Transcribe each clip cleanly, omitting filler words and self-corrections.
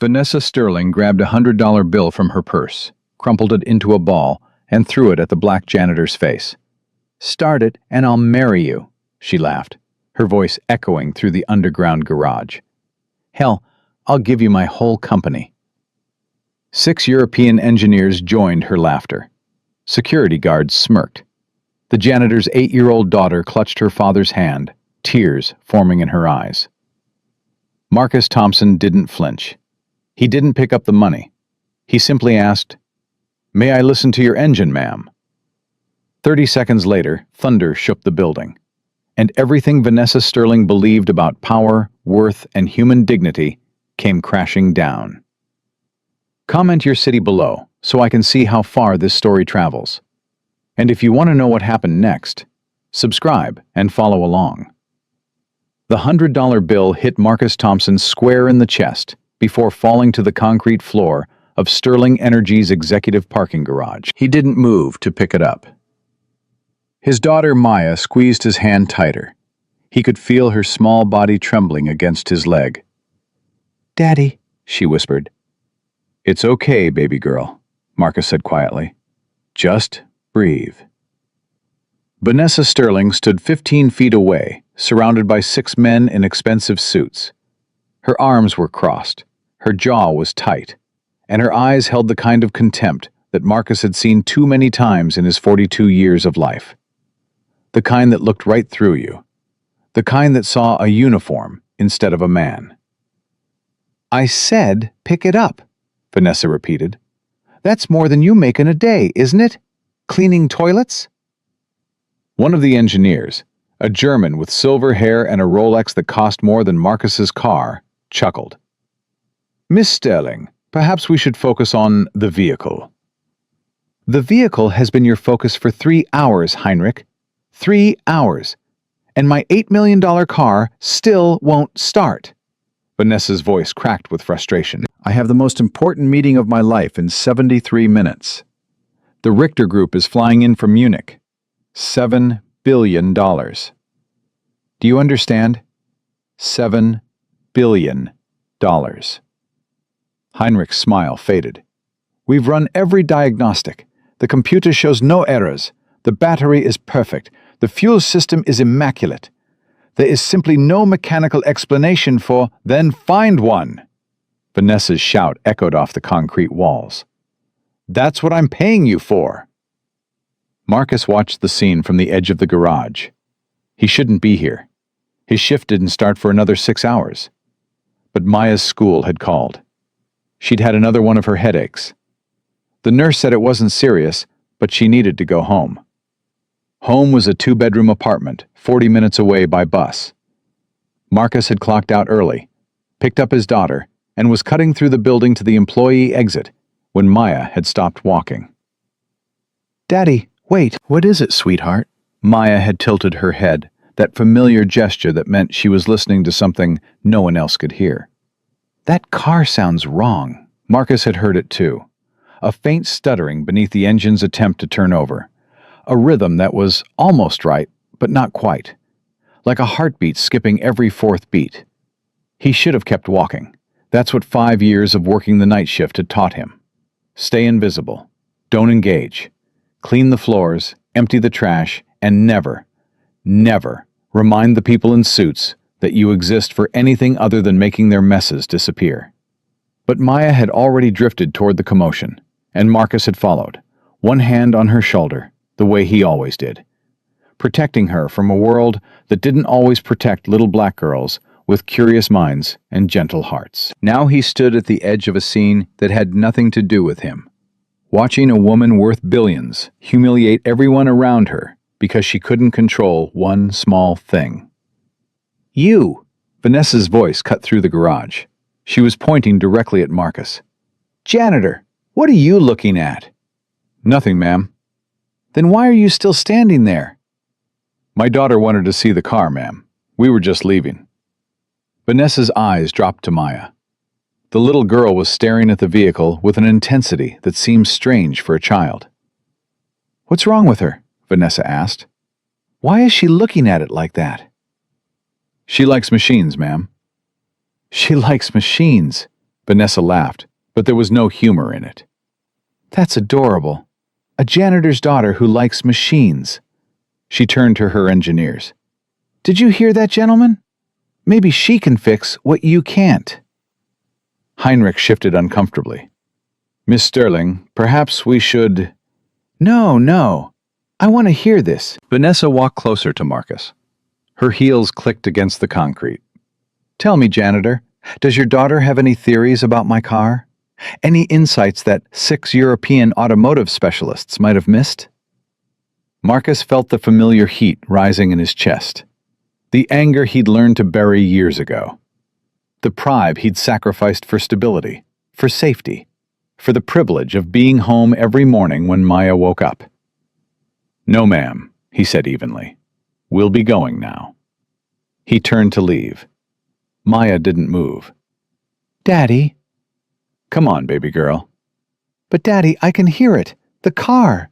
Vanessa Sterling grabbed a $100 bill from her purse, crumpled it into a ball, and threw it at the black janitor's face. "Start it, and I'll marry you," she laughed, her voice echoing through the underground garage. "Hell, I'll give you my whole company." 6 European engineers joined her laughter. Security guards smirked. The janitor's 8-year-old daughter clutched her father's hand, tears forming in her eyes. Marcus Thompson didn't flinch. He didn't pick up the money. He simply asked, "May I listen to your engine, ma'am?" 30 seconds later, thunder shook the building, and everything Vanessa Sterling believed about power, worth, and human dignity came crashing down. Comment your city below so I can see how far this story travels. And if you want to know what happened next, subscribe and follow along. The $100 bill hit Marcus Thompson square in the chest before falling to the concrete floor of Sterling Energy's executive parking garage. He didn't move to pick it up. His daughter Maya squeezed his hand tighter. He could feel her small body trembling against his leg. "Daddy," she whispered. "It's okay, baby girl," Marcus said quietly. "Just breathe." Vanessa Sterling stood 15 feet away, surrounded by 6 men in expensive suits. Her arms were crossed, her jaw was tight, and her eyes held the kind of contempt that Marcus had seen too many times in his 42 years of life. The kind that looked right through you. The kind that saw a uniform instead of a man. "I said pick it up," Vanessa repeated. "That's more than you make in a day, isn't it? Cleaning toilets?" One of the engineers, a German with silver hair and a Rolex that cost more than Marcus's car, chuckled. "Miss Sterling, perhaps we should focus on the vehicle." "The vehicle has been your focus for 3 hours, Heinrich. 3 hours. And my $8 million car still won't start." Vanessa's voice cracked with frustration. "I have the most important meeting of my life in 73 minutes. The Richter Group is flying in from Munich. $7 billion. Do you understand? $7 billion. Heinrich's smile faded. "We've run every diagnostic. The computer shows no errors. The battery is perfect. The fuel system is immaculate. There is simply no mechanical explanation for, then find one." Vanessa's shout echoed off the concrete walls. "That's what I'm paying you for." Marcus watched the scene from the edge of the garage. He shouldn't be here. His shift didn't start for another 6 hours. But Maya's school had called. She'd had another one of her headaches. The nurse said it wasn't serious, but she needed to go home. Home was a 2-bedroom apartment, 40 minutes away by bus. Marcus had clocked out early, picked up his daughter, and was cutting through the building to the employee exit when Maya had stopped walking. "Daddy, wait." "What is it, sweetheart?" Maya had tilted her head, that familiar gesture that meant she was listening to something no one else could hear. "That car sounds wrong." Marcus had heard it too. A faint stuttering beneath the engine's attempt to turn over. A rhythm that was almost right, but not quite. Like a heartbeat skipping every 4th beat. He should have kept walking. That's what 5 years of working the night shift had taught him. Stay invisible. Don't engage. Clean the floors, empty the trash, and never, never remind the people in suits that you exist for anything other than making their messes disappear. But Maya had already drifted toward the commotion, and Marcus had followed, one hand on her shoulder, the way he always did, protecting her from a world that didn't always protect little black girls with curious minds and gentle hearts. Now he stood at the edge of a scene that had nothing to do with him, watching a woman worth billions humiliate everyone around her because she couldn't control one small thing. "You!" Vanessa's voice cut through the garage. She was pointing directly at Marcus. "Janitor, what are you looking at?" "Nothing, ma'am." "Then why are you still standing there?" "My daughter wanted to see the car, ma'am. We were just leaving." Vanessa's eyes dropped to Maya. The little girl was staring at the vehicle with an intensity that seemed strange for a child. "What's wrong with her?" Vanessa asked. "Why is she looking at it like that?" "She likes machines, ma'am." "She likes machines," Vanessa laughed, but there was no humor in it. That's adorable. A janitor's daughter who likes machines. She turned to her engineers. Did you hear that, gentlemen? Maybe she can fix what you can't. Heinrich shifted uncomfortably. Miss Sterling, perhaps we should... No. I want to hear this. Vanessa walked closer to Marcus. Her heels clicked against the concrete. Tell me, janitor, does your daughter have any theories about my car? Any insights that 6 European automotive specialists might have missed? Marcus felt the familiar heat rising in his chest. The anger he'd learned to bury years ago. The pride he'd sacrificed for stability, for safety, for the privilege of being home every morning when Maya woke up. No, ma'am, he said evenly. We'll be going now. He turned to leave. Maya didn't move. Daddy? Come on, baby girl. But Daddy, I can hear it. The car.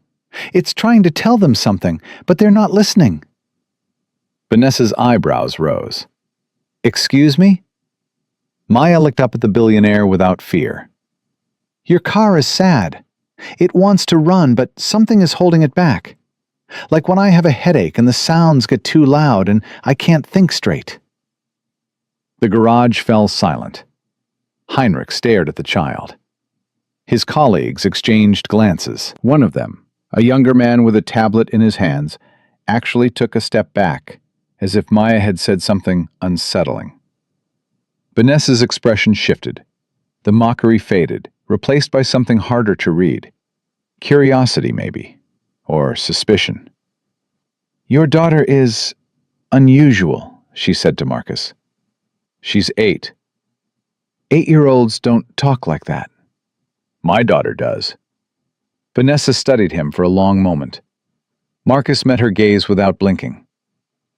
It's trying to tell them something, but they're not listening. Vanessa's eyebrows rose. Excuse me? Maya looked up at the billionaire without fear. Your car is sad. It wants to run, but something is holding it back. Like when I have a headache and the sounds get too loud and I can't think straight. The garage fell silent. Heinrich stared at the child. His colleagues exchanged glances. One of them, a younger man with a tablet in his hands, actually took a step back, as if Maya had said something unsettling. Vanessa's expression shifted. The mockery faded, replaced by something harder to read. Curiosity, maybe. Or suspicion. Your daughter is unusual, she said to Marcus. She's 8. 8-year-olds don't talk like that. My daughter does. Vanessa studied him for a long moment. Marcus met her gaze without blinking.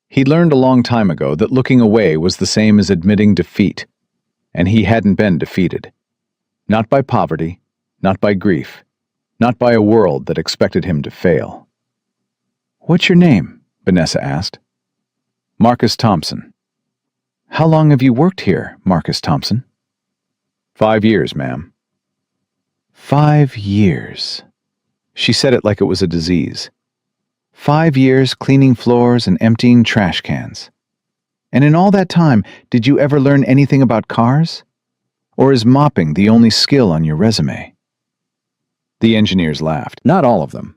He'd learned a long time ago that looking away was the same as admitting defeat, and he hadn't been defeated. Not by poverty, not by grief, not by a world that expected him to fail. What's your name? Vanessa asked. Marcus Thompson. How long have you worked here, Marcus Thompson? 5 years, ma'am. 5 years. She said it like it was a disease. 5 years cleaning floors and emptying trash cans. And in all that time, did you ever learn anything about cars? Or is mopping the only skill on your resume? The engineers laughed. Not all of them.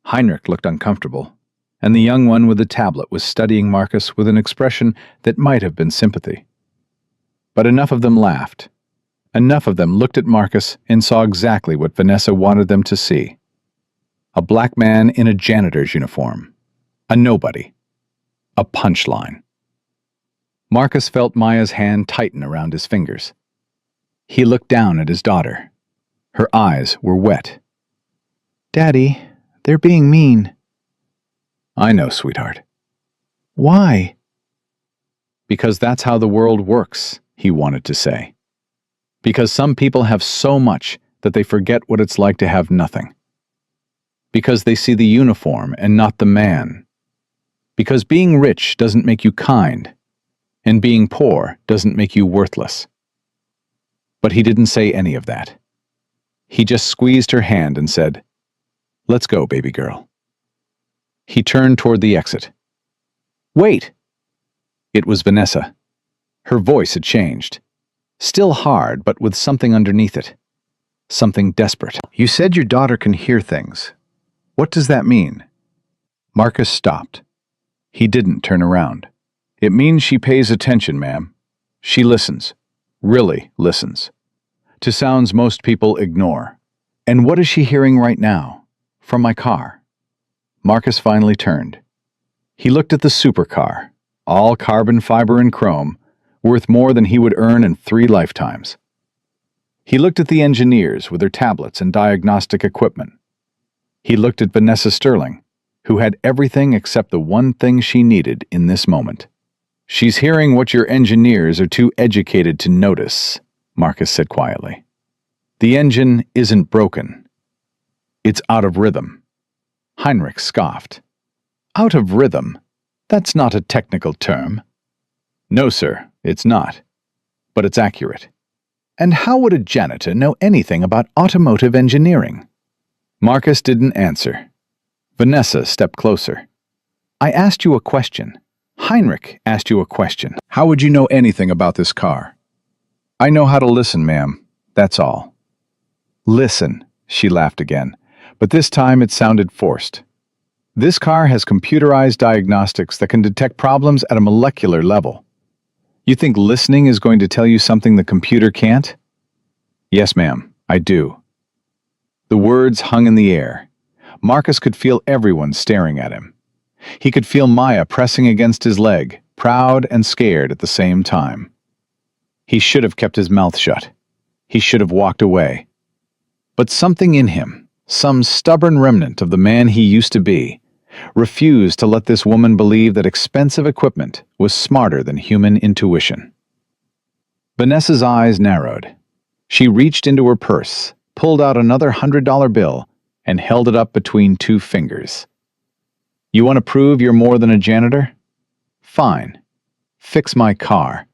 Heinrich looked uncomfortable, and the young one with the tablet was studying Marcus with an expression that might have been sympathy. But enough of them laughed. Enough of them looked at Marcus and saw exactly what Vanessa wanted them to see. A black man in a janitor's uniform. A nobody. A punchline. Marcus felt Maya's hand tighten around his fingers. He looked down at his daughter. Her eyes were wet. Daddy, they're being mean. I know, sweetheart. Why? Because that's how the world works, he wanted to say. Because some people have so much that they forget what it's like to have nothing. Because they see the uniform and not the man. Because being rich doesn't make you kind, and being poor doesn't make you worthless. But he didn't say any of that. He just squeezed her hand and said, Let's go, baby girl. He turned toward the exit. Wait! It was Vanessa. Her voice had changed. Still hard, but with something underneath it. Something desperate. You said your daughter can hear things. What does that mean? Marcus stopped. He didn't turn around. It means she pays attention, ma'am. She listens. Really listens. To sounds most people ignore. And what is she hearing right now? From my car. Marcus finally turned. He looked at the supercar, all carbon fiber and chrome, worth more than he would earn in 3 lifetimes. He looked at the engineers with their tablets and diagnostic equipment. He looked at Vanessa Sterling, who had everything except the one thing she needed in this moment. She's hearing what your engineers are too educated to notice, Marcus said quietly. The engine isn't broken. It's out of rhythm. Heinrich scoffed. Out of rhythm? That's not a technical term. No, sir, it's not. But it's accurate. And how would a janitor know anything about automotive engineering? Marcus didn't answer. Vanessa stepped closer. I asked you a question. Heinrich asked you a question. How would you know anything about this car? I know how to listen, ma'am. That's all. Listen, she laughed again, but this time it sounded forced. This car has computerized diagnostics that can detect problems at a molecular level. You think listening is going to tell you something the computer can't? Yes, ma'am, I do. The words hung in the air. Marcus could feel everyone staring at him. He could feel Maya pressing against his leg, proud and scared at the same time. He should have kept his mouth shut. He should have walked away. But something in him, some stubborn remnant of the man he used to be, refused to let this woman believe that expensive equipment was smarter than human intuition. Vanessa's eyes narrowed. She reached into her purse, pulled out another $100 bill, and held it up between two fingers. You want to prove you're more than a janitor? Fine. Fix my car.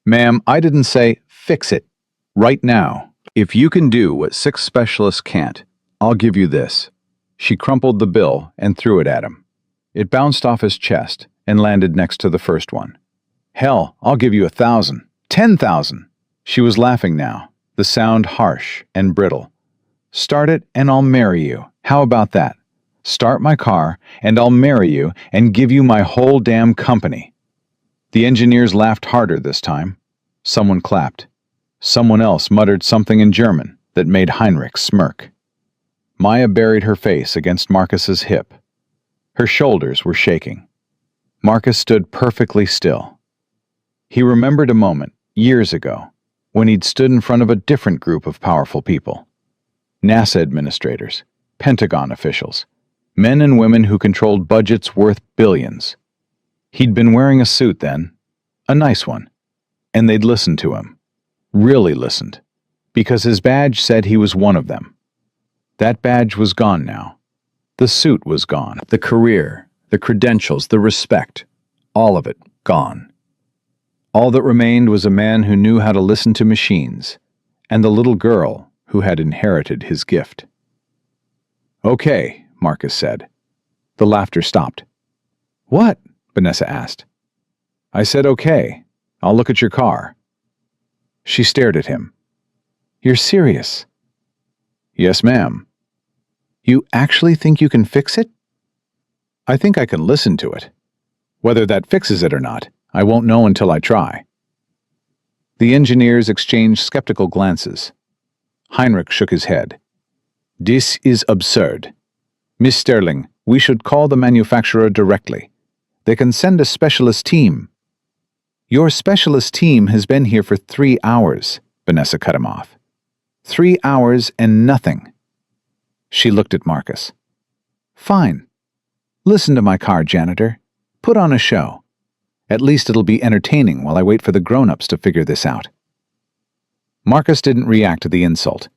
Ma'am, I didn't say fix it. Right now. If you can do what 6 specialists can't, I'll give you this. She crumpled the bill and threw it at him. It bounced off his chest and landed next to the first one. Hell, I'll give you 1,000. 10,000. She was laughing now, the sound harsh and brittle. Start it and I'll marry you. How about that? Start my car and I'll marry you and give you my whole damn company. The engineers laughed harder this time. Someone clapped. Someone else muttered something in German that made Heinrich smirk. Maya buried her face against Marcus's hip. Her shoulders were shaking. Marcus stood perfectly still. He remembered a moment, years ago, when he'd stood in front of a different group of powerful people. NASA administrators, Pentagon officials, men and women who controlled budgets worth billions. He'd been wearing a suit then, a nice one, and they'd listened to him. Really listened, because his badge said he was one of them. That badge was gone now. The suit was gone. The career, the credentials, the respect, all of it gone. All that remained was a man who knew how to listen to machines, and the little girl who had inherited his gift. Okay, Marcus said. The laughter stopped. What? Vanessa asked. I said okay. I'll look at your car. She stared at him. You're serious? Yes, ma'am. You actually think you can fix it? I think I can listen to it. Whether that fixes it or not, I won't know until I try. The engineers exchanged skeptical glances. Heinrich shook his head. This is absurd. Miss Sterling, we should call the manufacturer directly. They can send a specialist team. Your specialist team has been here for 3 hours, Vanessa cut him off. 3 hours and nothing. She looked at Marcus. Fine. Listen to my car, janitor. Put on a show. At least it'll be entertaining while I wait for the grown-ups to figure this out. Marcus didn't react to the insult.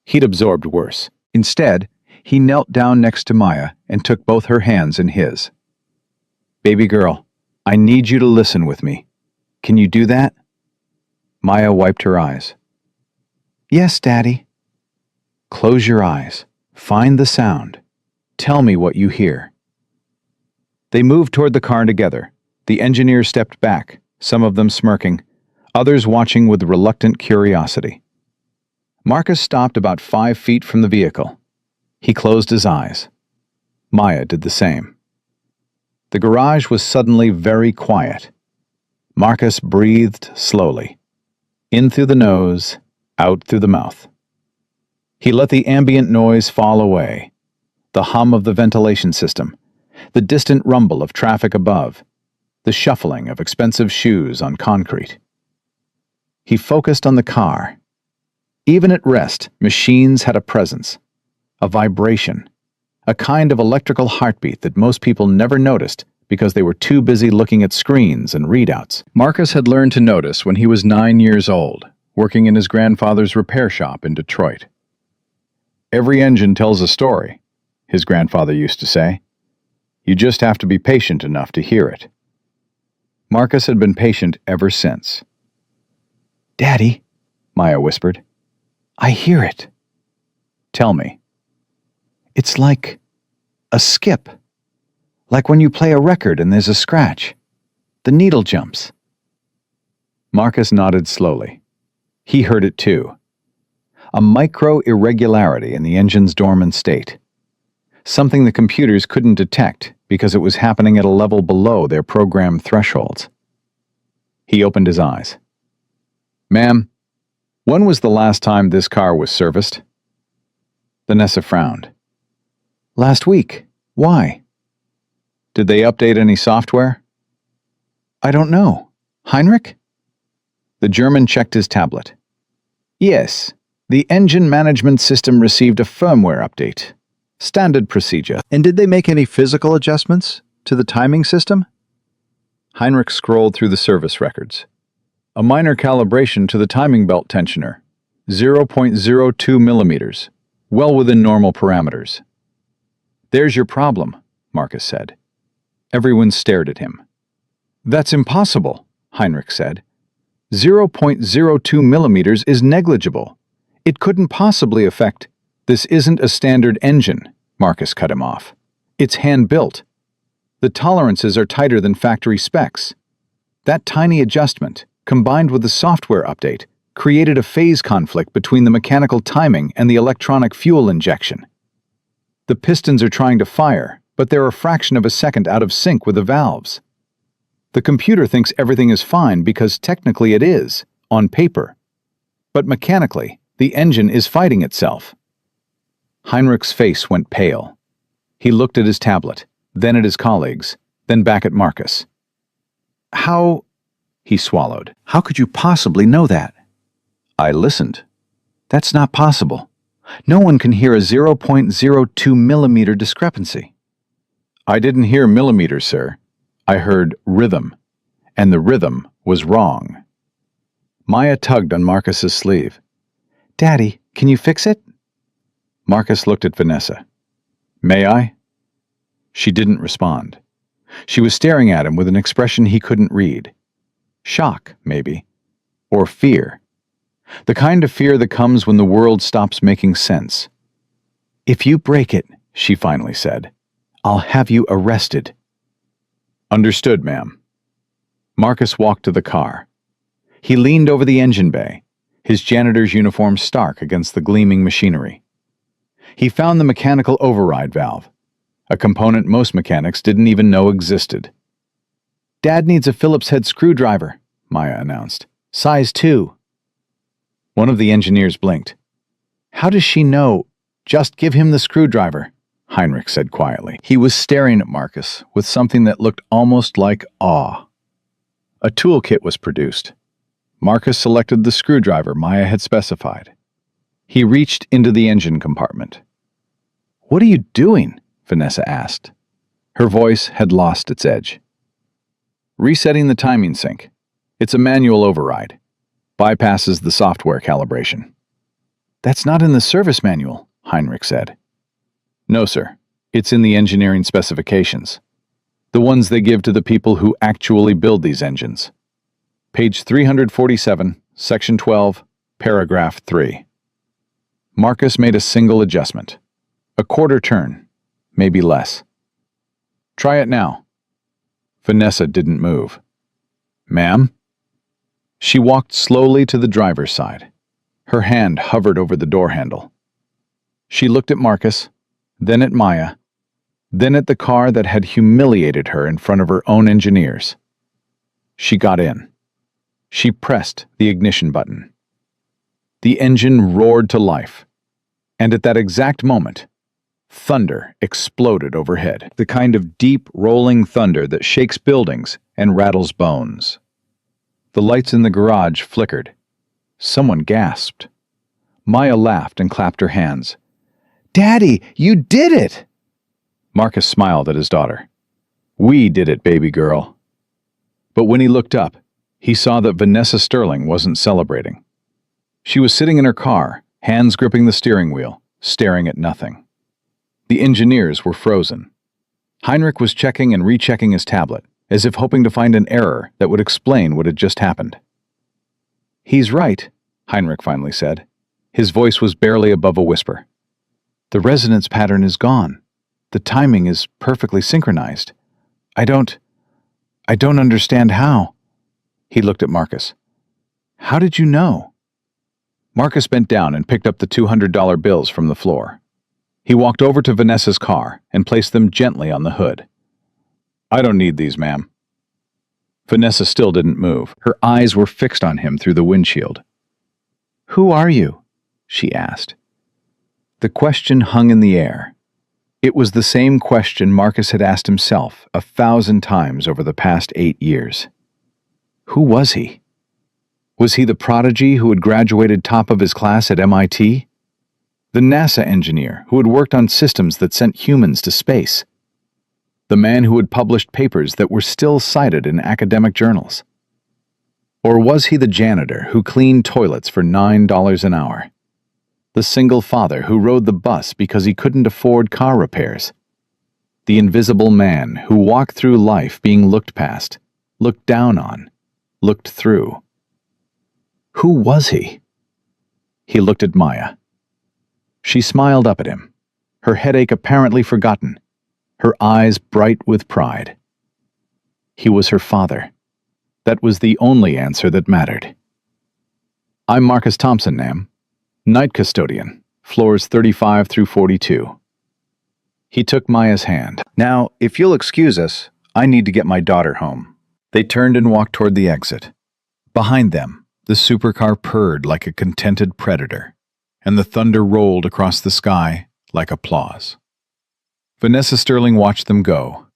He'd absorbed worse. Instead, he knelt down next to Maya and took both her hands in his. Baby girl, I need you to listen with me. Can you do that? Maya wiped her eyes. Yes, Daddy. Close your eyes. Find the sound. Tell me what you hear. They moved toward the car together. The engineers stepped back, some of them smirking, others watching with reluctant curiosity. Marcus stopped about 5 feet from the vehicle. He closed his eyes. Maya did the same. The garage was suddenly very quiet. Marcus breathed slowly, in through the nose, out through the mouth. He let the ambient noise fall away, the hum of the ventilation system, the distant rumble of traffic above, the shuffling of expensive shoes on concrete. He focused on the car. Even at rest, machines had a presence, a vibration, a kind of electrical heartbeat that most people never noticed because they were too busy looking at screens and readouts. Marcus had learned to notice when he was 9 years old, working in his grandfather's repair shop in Detroit. Every engine tells a story, his grandfather used to say. You just have to be patient enough to hear it. Marcus had been patient ever since. Daddy, Maya whispered. I hear it. Tell me. It's like a skip. Like when you play a record and there's a scratch. The needle jumps. Marcus nodded slowly. He heard it too. A micro-irregularity in the engine's dormant state. Something the computers couldn't detect because it was happening at a level below their program thresholds. He opened his eyes. Ma'am, when was the last time this car was serviced? Vanessa frowned. Last week. Why? Did they update any software? I don't know. Heinrich? The German checked his tablet. Yes, the engine management system received a firmware update. Standard procedure. And did they make any physical adjustments to the timing system? Heinrich scrolled through the service records. A minor calibration to the timing belt tensioner. 0.02 millimeters. Well within normal parameters. There's your problem, Marcus said. Everyone stared at him. That's impossible, Heinrich said. 0.02 millimeters is negligible. It couldn't possibly affect. This isn't a standard engine, Marcus cut him off. It's hand-built. The tolerances are tighter than factory specs. That tiny adjustment, combined with the software update, created a phase conflict between the mechanical timing and the electronic fuel injection. The pistons are trying to fire, but they're a fraction of a second out of sync with the valves. The computer thinks everything is fine because technically it is, on paper. But mechanically, the engine is fighting itself. Heinrich's face went pale. He looked at his tablet, then at his colleagues, then back at Marcus. How? He swallowed. How could you possibly know that? I listened. That's not possible. No one can hear a 0.02 millimeter discrepancy. I didn't hear millimeters, sir. I heard rhythm, and the rhythm was wrong. Maya tugged on Marcus's sleeve. Daddy, can you fix it? Marcus looked at Vanessa. May I? She didn't respond. She was staring at him with an expression he couldn't read. Shock, maybe. Or fear. The kind of fear that comes when the world stops making sense. If you break it, she finally said, I'll have you arrested. Understood, ma'am. Marcus walked to the car. He leaned over the engine bay, his janitor's uniform stark against the gleaming machinery. He found the mechanical override valve, a component most mechanics didn't even know existed. Dad needs a Phillips head screwdriver, Maya announced. Size 2. One of the engineers blinked. How does she know? Just give him the screwdriver, Heinrich said quietly. He was staring at Marcus with something that looked almost like awe. A toolkit was produced. Marcus selected the screwdriver Maya had specified. He reached into the engine compartment. What are you doing? Vanessa asked. Her voice had lost its edge. Resetting the timing sync. It's a manual override. Bypasses the software calibration. That's not in the service manual, Heinrich said. No, sir. It's in the engineering specifications. The ones they give to the people who actually build these engines. Page 347, Section 12, Paragraph 3. Marcus made a single adjustment. A quarter turn, maybe less. Try it now. Vanessa didn't move. Ma'am? She walked slowly to the driver's side. Her hand hovered over the door handle. She looked at Marcus, then at Maya, then at the car that had humiliated her in front of her own engineers. She got in. She pressed the ignition button. The engine roared to life, and at that exact moment, thunder exploded overhead, the kind of deep, rolling thunder that shakes buildings and rattles bones. The lights in the garage flickered. Someone gasped. Maya laughed and clapped her hands. Daddy, you did it! Marcus smiled at his daughter. We did it, baby girl. But when he looked up, he saw that Vanessa Sterling wasn't celebrating. She was sitting in her car, hands gripping the steering wheel, staring at nothing. The engineers were frozen. Heinrich was checking and rechecking his tablet, as if hoping to find an error that would explain what had just happened. He's right, Heinrich finally said. His voice was barely above a whisper. The resonance pattern is gone. The timing is perfectly synchronized. I don't understand how. He looked at Marcus. How did you know? Marcus bent down and picked up the $200 bills from the floor. He walked over to Vanessa's car and placed them gently on the hood. I don't need these, ma'am. Vanessa still didn't move. Her eyes were fixed on him through the windshield. Who are you? She asked. The question hung in the air. It was the same question Marcus had asked himself 1,000 times over the past 8 years. Who was he? Was he the prodigy who had graduated top of his class at MIT? The NASA engineer who had worked on systems that sent humans to space? The man who had published papers that were still cited in academic journals? Or was he the janitor who cleaned toilets for $9 an hour? The single father who rode the bus because he couldn't afford car repairs? The invisible man who walked through life being looked past, looked down on, looked through? Who was he? He looked at Maya. She smiled up at him, her headache apparently forgotten, her eyes bright with pride. He was her father. That was the only answer that mattered. I'm Marcus Thompson, ma'am. Night custodian, floors 35 through 42. He took Maya's hand. Now, if you'll excuse us, I need to get my daughter home. They turned and walked toward the exit. Behind them, the supercar purred like a contented predator, and the thunder rolled across the sky like applause. Vanessa Sterling watched them go.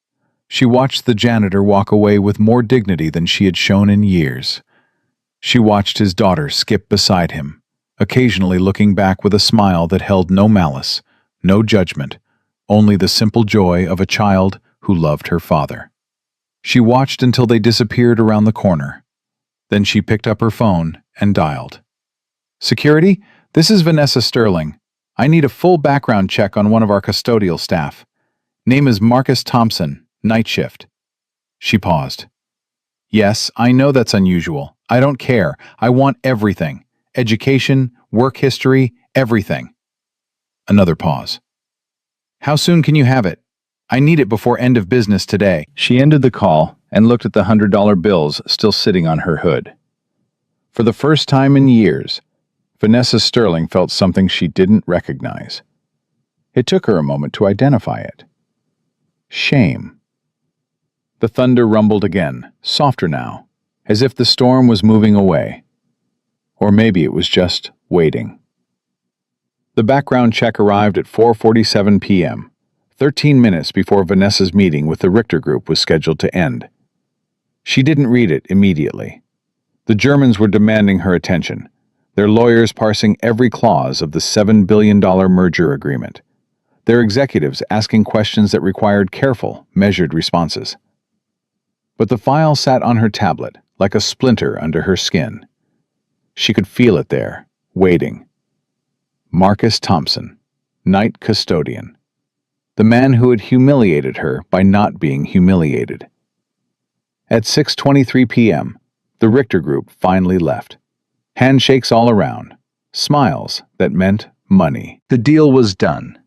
She watched the janitor walk away with more dignity than she had shown in years. She watched his daughter skip beside him, occasionally looking back with a smile that held no malice, no judgment, only the simple joy of a child who loved her father. She watched until they disappeared around the corner. Then she picked up her phone and dialed. Security, this is Vanessa Sterling. I need a full background check on one of our custodial staff. Name is Marcus Thompson, night shift. She paused. Yes, I know that's unusual. I don't care. I want everything. Education, work history, everything. Another pause. How soon can you have it? I need it before end of business today. She ended the call and looked at the $100 bills still sitting on her hood. For the first time in years, Vanessa Sterling felt something she didn't recognize. It took her a moment to identify it. Shame. The thunder rumbled again, softer now, as if the storm was moving away. Or maybe it was just waiting. The background check arrived at 4:47 p.m., 13 minutes before Vanessa's meeting with the Richter Group was scheduled to end. She didn't read it immediately. The Germans were demanding her attention, their lawyers parsing every clause of the $7 billion merger agreement, their executives asking questions that required careful, measured responses. But the file sat on her tablet like a splinter under her skin. She could feel it there, waiting. Marcus Thompson, night custodian. The man who had humiliated her by not being humiliated. At 6:23 p.m., the Richter Group finally left. Handshakes all around, smiles that meant money. The deal was done.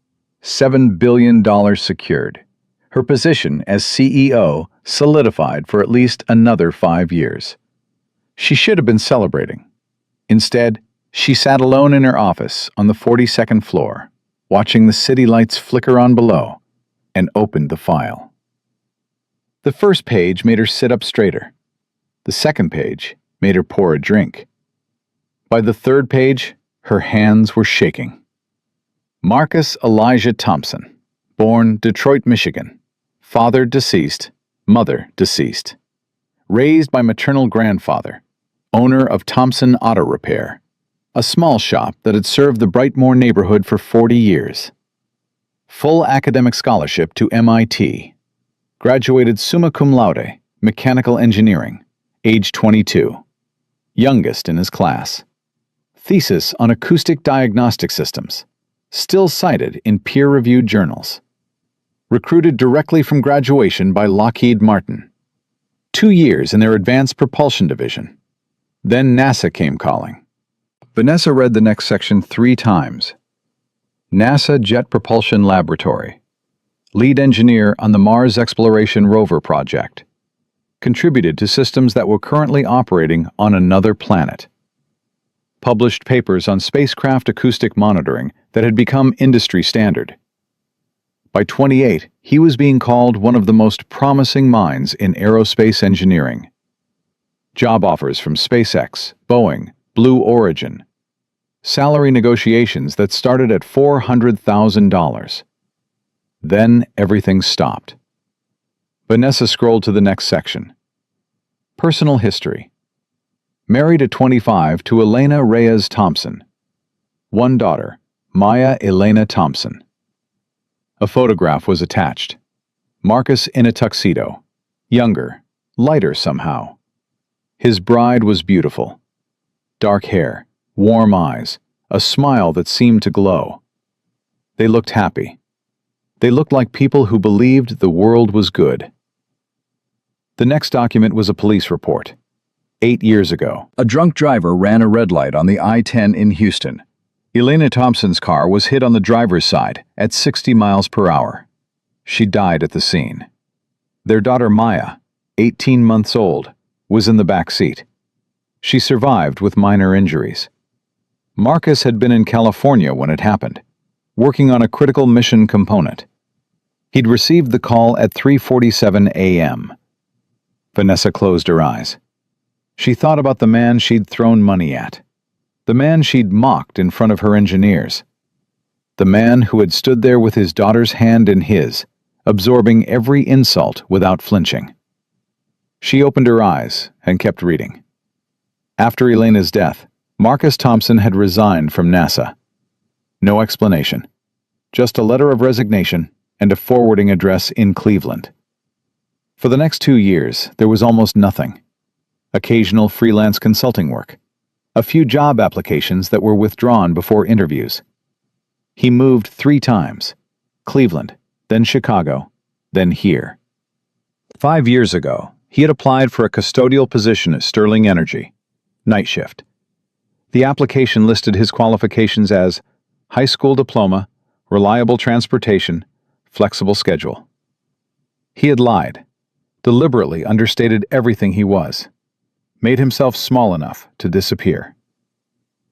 $7 billion secured. Her position as CEO solidified for at least another 5 years. She should have been celebrating. Instead, she sat alone in her office on the 42nd floor, watching the city lights flicker on below, and opened the file. The first page made her sit up straighter. The second page made her pour a drink. By the third page, her hands were shaking. Marcus Elijah Thompson, born Detroit, Michigan, father deceased, mother deceased. Raised by maternal grandfather, owner of Thompson Auto Repair, a small shop that had served the Brightmoor neighborhood for 40 years. Full academic scholarship to MIT. Graduated summa cum laude, mechanical engineering, age 22. Youngest in his class. Thesis on acoustic diagnostic systems, still cited in peer-reviewed journals. Recruited directly from graduation by Lockheed Martin. 2 years in their Advanced Propulsion Division. Then NASA came calling. Vanessa read the next section 3 times. NASA Jet Propulsion Laboratory. Lead engineer on the Mars Exploration Rover project. Contributed to systems that were currently operating on another planet. Published papers on spacecraft acoustic monitoring that had become industry standard. By 28, he was being called one of the most promising minds in aerospace engineering. Job offers from SpaceX, Boeing, Blue Origin. Salary negotiations that started at $400,000. Then everything stopped. Vanessa scrolled to the next section. Personal history. Married at 25 to Elena Reyes Thompson. 1 daughter, Maya Elena Thompson. A photograph was attached. Marcus in a tuxedo. Younger, lighter somehow. His bride was beautiful. Dark hair, warm eyes, a smile that seemed to glow. They looked happy. They looked like people who believed the world was good. The next document was a police report. 8 years ago, a drunk driver ran a red light on the I-10 in Houston. Elena Thompson's car was hit on the driver's side at 60 miles per hour. She died at the scene. Their daughter Maya, 18 months old, was in the back seat. She survived with minor injuries. Marcus had been in California when it happened, working on a critical mission component. He'd received the call at 3:47 a.m. Vanessa closed her eyes. She thought about the man she'd thrown money at, the man she'd mocked in front of her engineers, the man who had stood there with his daughter's hand in his, absorbing every insult without flinching. She opened her eyes and kept reading. After Elena's death, Marcus Thompson had resigned from NASA. No explanation, just a letter of resignation and a forwarding address in Cleveland. For the next 2 years, there was almost nothing. Occasional freelance consulting work. A few job applications that were withdrawn before interviews. He moved 3 times. Cleveland, then Chicago, then here. 5 years ago, he had applied for a custodial position at Sterling Energy, night shift. The application listed his qualifications as high school diploma, reliable transportation, flexible schedule. He had lied, deliberately understated everything he was, made himself small enough to disappear.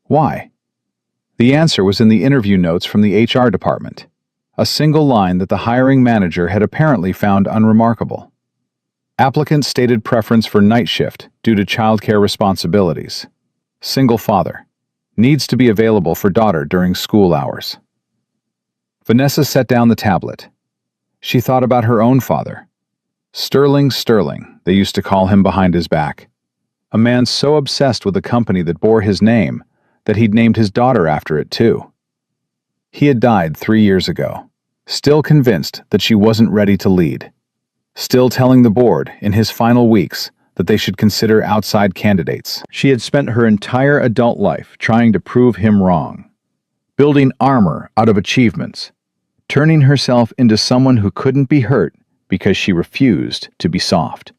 Why? The answer was in the interview notes from the HR department, a single line that the hiring manager had apparently found unremarkable. Applicant stated preference for night shift due to childcare responsibilities. Single father. Needs to be available for daughter during school hours. Vanessa set down the tablet. She thought about her own father. Sterling, they used to call him behind his back. A man so obsessed with a company that bore his name that he'd named his daughter after it too. He had died 3 years ago, still convinced that she wasn't ready to lead. Still telling the board in his final weeks that they should consider outside candidates. She had spent her entire adult life trying to prove him wrong, building armor out of achievements, turning herself into someone who couldn't be hurt because she refused to be soft.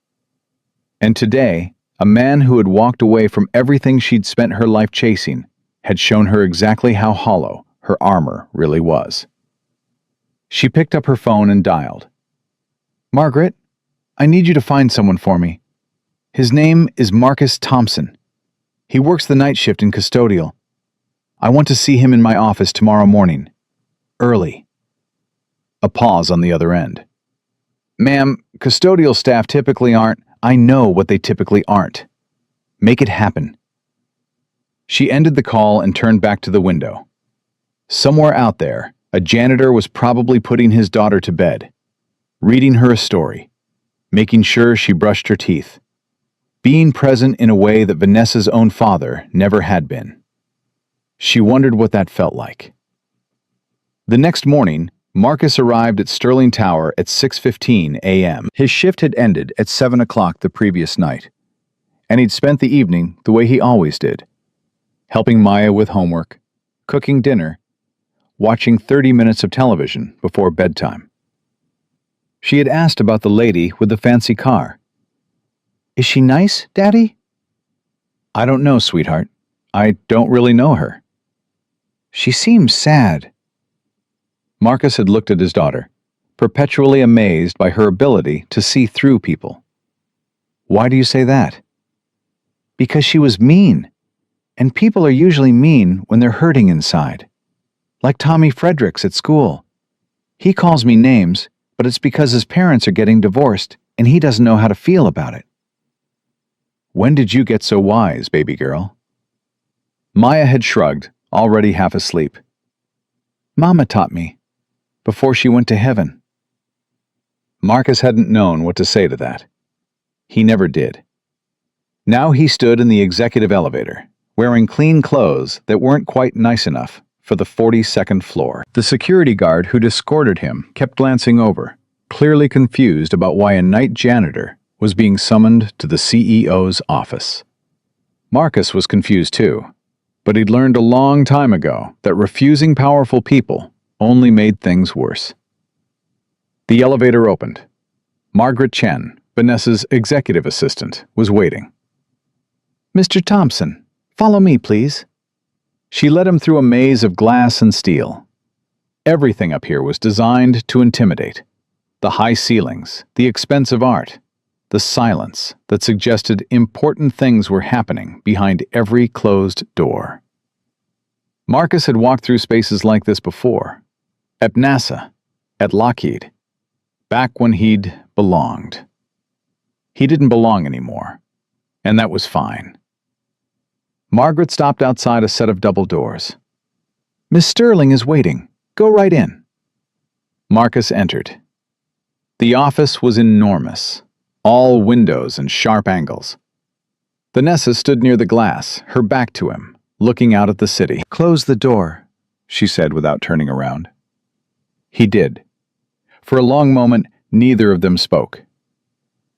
And today, a man who had walked away from everything she'd spent her life chasing had shown her exactly how hollow her armor really was. She picked up her phone and dialed. "Margaret, I need you to find someone for me. His name is Marcus Thompson. He works the night shift in custodial. I want to see him in my office tomorrow morning. Early." A pause on the other end. "Ma'am, custodial staff typically aren't—" "I know what they typically aren't. Make it happen." She ended the call and turned back to the window. Somewhere out there, a janitor was probably putting his daughter to bed, reading her a story, making sure she brushed her teeth, being present in a way that Vanessa's own father never had been. She wondered what that felt like. The next morning, Marcus arrived at Sterling Tower at 6:15 a.m. His shift had ended at 7 o'clock the previous night, and he'd spent the evening the way he always did, helping Maya with homework, cooking dinner, watching 30 minutes of television before bedtime. She had asked about the lady with the fancy car. "Is she nice, Daddy?" "I don't know, sweetheart. I don't really know her. She seems sad. Marcus had looked at his daughter, perpetually amazed by her ability to see through people. Why do you say that? Because she was mean, and people are usually mean when they're hurting inside. Like Tommy Fredericks at school. He calls me names, but it's because his parents are getting divorced and he doesn't know how to feel about it. When did you get so wise, baby girl? Maya had shrugged, already half asleep. Mama taught me, before she went to heaven. Marcus hadn't known what to say to that. He never did. Now he stood in the executive elevator, wearing clean clothes that weren't quite nice enough for the 42nd floor. The security guard who'd escorted him kept glancing over, clearly confused about why a night janitor was being summoned to the CEO's office. Marcus was confused too, but he'd learned a long time ago that refusing powerful people only made things worse. The elevator opened. Margaret Chen, Vanessa's executive assistant, was waiting. Mr. Thompson, follow me, please. She led him through a maze of glass and steel. Everything up here was designed to intimidate. The high ceilings, the expensive art, the silence that suggested important things were happening behind every closed door. Marcus had walked through spaces like this before, at NASA, at Lockheed, back when he'd belonged. He didn't belong anymore, and that was fine. Margaret stopped outside a set of double doors. Miss Sterling is waiting. Go right in. Marcus entered. The office was enormous, all windows and sharp angles. Vanessa stood near the glass, her back to him, looking out at the city. Close the door, she said without turning around. He did. For a long moment, neither of them spoke.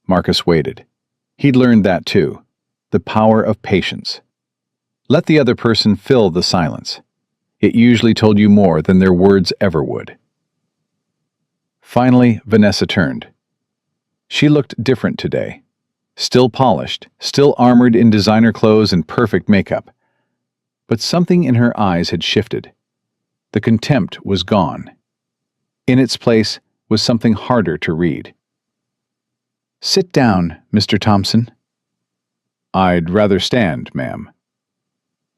Marcus waited. He'd learned that too, the power of patience. Let the other person fill the silence. It usually told you more than their words ever would. Finally, Vanessa turned. She looked different today. Still polished, still armored in designer clothes and perfect makeup. But something in her eyes had shifted. The contempt was gone. In its place was something harder to read. Sit down, Mr. Thompson. I'd rather stand, ma'am.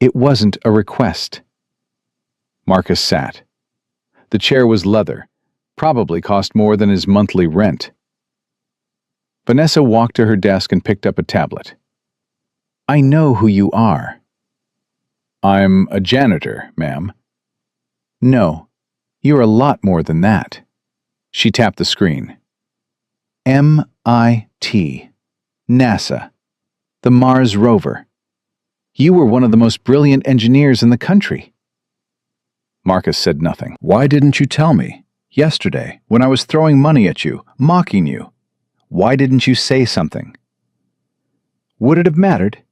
It wasn't a request. Marcus sat. The chair was leather, probably cost more than his monthly rent. Vanessa walked to her desk and picked up a tablet. I know who you are. I'm a janitor, ma'am. No, you're a lot more than that. She tapped the screen. MIT, NASA, the Mars rover. You were one of the most brilliant engineers in the country. Marcus said nothing. Why didn't you tell me? Yesterday, when I was throwing money at you, mocking you. Why didn't you say something? Would it have mattered?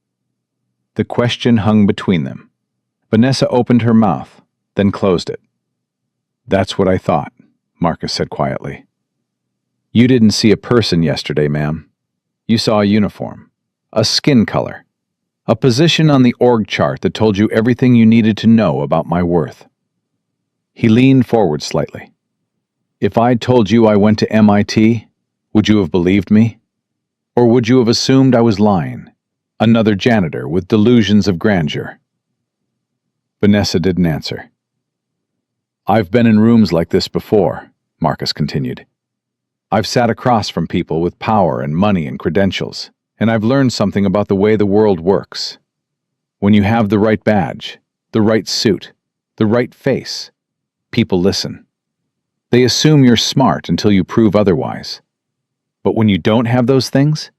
The question hung between them. Vanessa opened her mouth, then closed it. That's what I thought, Marcus said quietly. You didn't see a person yesterday, ma'am. You saw a uniform, a skin color, a position on the org chart that told you everything you needed to know about my worth. He leaned forward slightly. If I'd told you I went to MIT, would you have believed me? Or would you have assumed I was lying, another janitor with delusions of grandeur? Vanessa didn't answer. I've been in rooms like this before, Marcus continued. I've sat across from people with power and money and credentials, and I've learned something about the way the world works. When you have the right badge, the right suit, the right face, people listen. They assume you're smart until you prove otherwise. But when you don't have those things,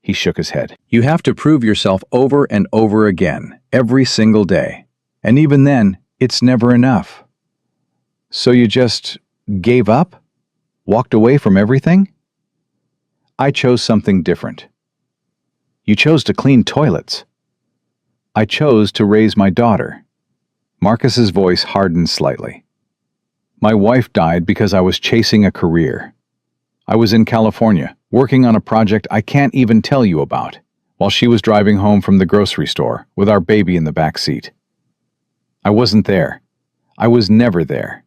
he shook his head. You have to prove yourself over and over again, every single day. And even then, it's never enough. So you just gave up? Walked away from everything? I chose something different. You chose to clean toilets. I chose to raise my daughter. Marcus's voice hardened slightly. My wife died because I was chasing a career. I was in California, working on a project I can't even tell you about, while she was driving home from the grocery store with our baby in the back seat. I wasn't there. I was never there.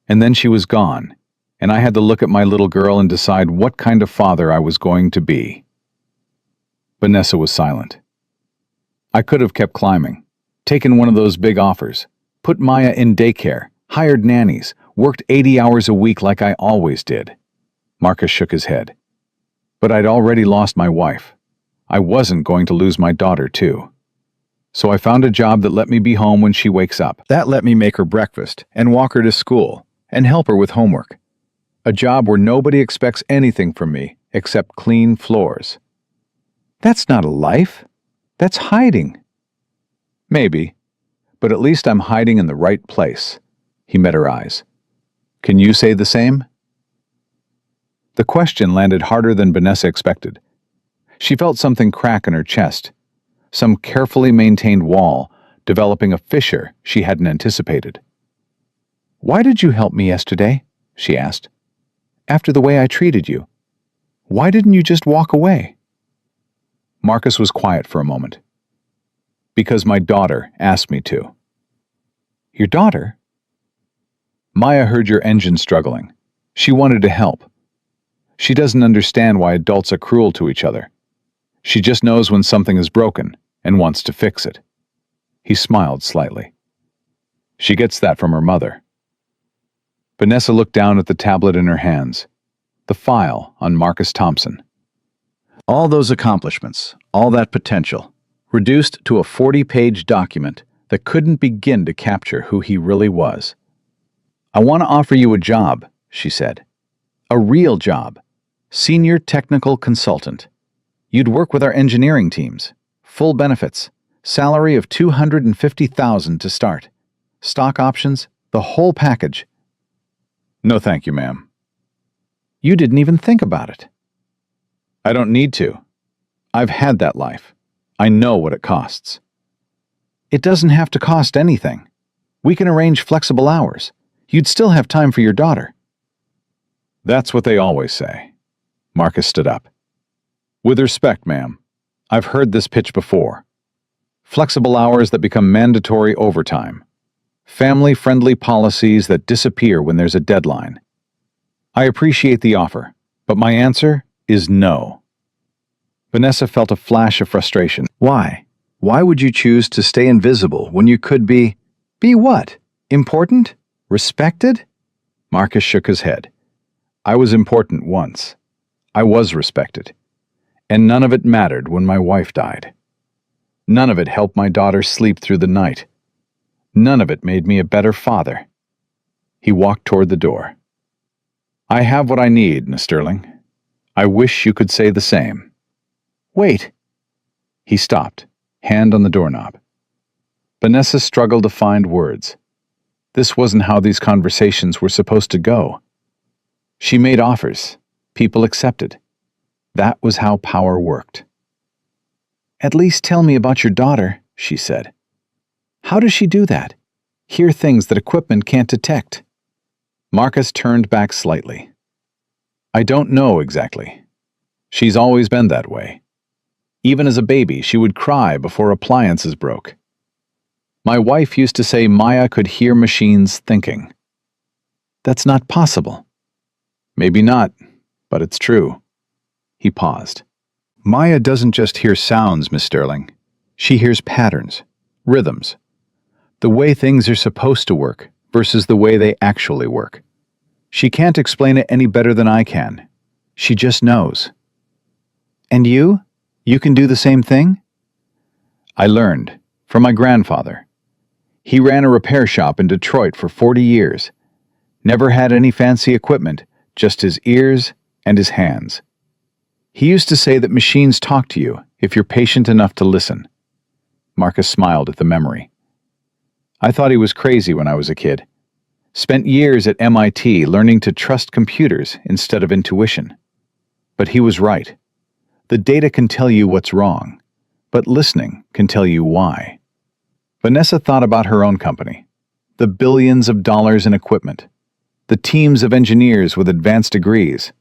And then she was gone, and I had to look at my little girl and decide what kind of father I was going to be. Vanessa was silent. I could have kept climbing, taken one of those big offers, put Maya in daycare, hired nannies, worked 80 hours a week like I always did. Marcus shook his head. But I'd already lost my wife. I wasn't going to lose my daughter, too. So I found a job that let me be home when she wakes up. That let me make her breakfast and walk her to school and help her with homework. A job where nobody expects anything from me except clean floors. That's not a life. That's hiding. Maybe, but at least I'm hiding in the right place. He met her eyes. Can you say the same? The question landed harder than Vanessa expected. She felt something crack in her chest, some carefully maintained wall developing a fissure she hadn't anticipated. Why did you help me yesterday? She asked. After the way I treated you. Why didn't you just walk away? Marcus was quiet for a moment. Because my daughter asked me to. Your daughter? Maya heard your engine struggling. She wanted to help. She doesn't understand why adults are cruel to each other. She just knows when something is broken and wants to fix it. He smiled slightly. She gets that from her mother. Vanessa looked down at the tablet in her hands, the file on Marcus Thompson. All those accomplishments, all that potential, reduced to a 40-page document that couldn't begin to capture who he really was. I want to offer you a job, she said. A real job. Senior technical consultant. You'd work with our engineering teams. Full benefits. Salary of $250,000 to start. Stock options, the whole package. No thank you, ma'am. You didn't even think about it. I don't need to. I've had that life. I know what it costs. It doesn't have to cost anything. We can arrange flexible hours. You'd still have time for your daughter. That's what they always say. Marcus stood up. With respect, ma'am, I've heard this pitch before. Flexible hours that become mandatory overtime. Family-friendly policies that disappear when there's a deadline. I appreciate the offer, but my answer is no. Vanessa felt a flash of frustration. Why? Why would you choose to stay invisible when you could be... Be what? Important? Respected? Marcus shook his head. I was important once. I was respected. And none of it mattered when my wife died. None of it helped my daughter sleep through the night. None of it made me a better father. He walked toward the door. I have what I need, Miss Sterling. I wish you could say the same. Wait. He stopped, hand on the doorknob. Vanessa struggled to find words. This wasn't how these conversations were supposed to go. She made offers. People accepted. That was how power worked. At least tell me about your daughter, she said. How does she do that? Hear things that equipment can't detect. Marcus turned back slightly. I don't know exactly. She's always been that way. Even as a baby, she would cry before appliances broke. My wife used to say Maya could hear machines thinking. That's not possible. Maybe not, but it's true. He paused. Maya doesn't just hear sounds, Miss Sterling. She hears patterns, rhythms. The way things are supposed to work versus the way they actually work. She can't explain it any better than I can. She just knows. And you? You can do the same thing? I learned from my grandfather. He ran a repair shop in Detroit for 40 years. Never had any fancy equipment, just his ears and his hands. He used to say that machines talk to you if you're patient enough to listen. Marcus smiled at the memory. I thought he was crazy when I was a kid. Spent years at MIT learning to trust computers instead of intuition. But he was right. The data can tell you what's wrong, but listening can tell you why. Vanessa thought about her own company, the billions of dollars in equipment, the teams of engineers with advanced degrees.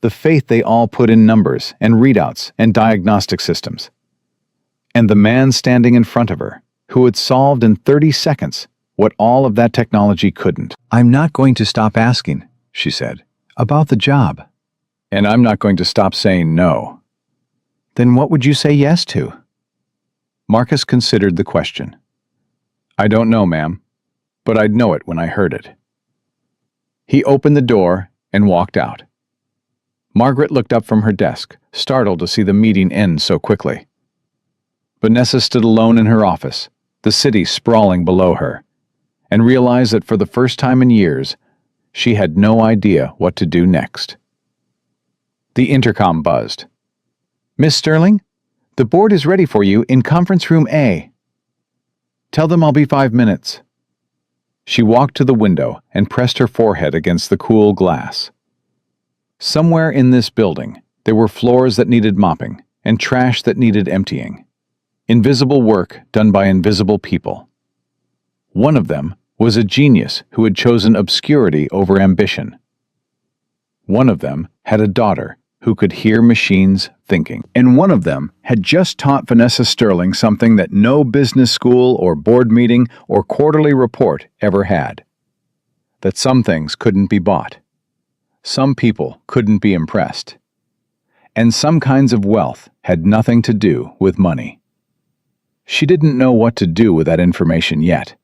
the faith they all put in numbers and readouts and diagnostic systems. And the man standing in front of her, who had solved in 30 seconds what all of that technology couldn't. "I'm not going to stop asking," she said, "about the job. And I'm not going to stop saying no." "Then what would you say yes to?" Marcus considered the question. "I don't know, ma'am, but I'd know it when I heard it." He opened the door and walked out. Margaret looked up from her desk, startled to see the meeting end so quickly. Vanessa stood alone in her office, the city sprawling below her, and realized that for the first time in years, she had no idea what to do next. The intercom buzzed. "Miss Sterling, the board is ready for you in conference room A. Tell them I'll be 5 minutes." She walked to the window and pressed her forehead against the cool glass. Somewhere in this building, there were floors that needed mopping and trash that needed emptying. Invisible work done by invisible people. One of them was a genius who had chosen obscurity over ambition. One of them had a daughter who could hear machines thinking. And one of them had just taught Vanessa Sterling something that no business school or board meeting or quarterly report ever had. That some things couldn't be bought. Some people couldn't be impressed. And some kinds of wealth had nothing to do with money. She didn't know what to do with that information yet,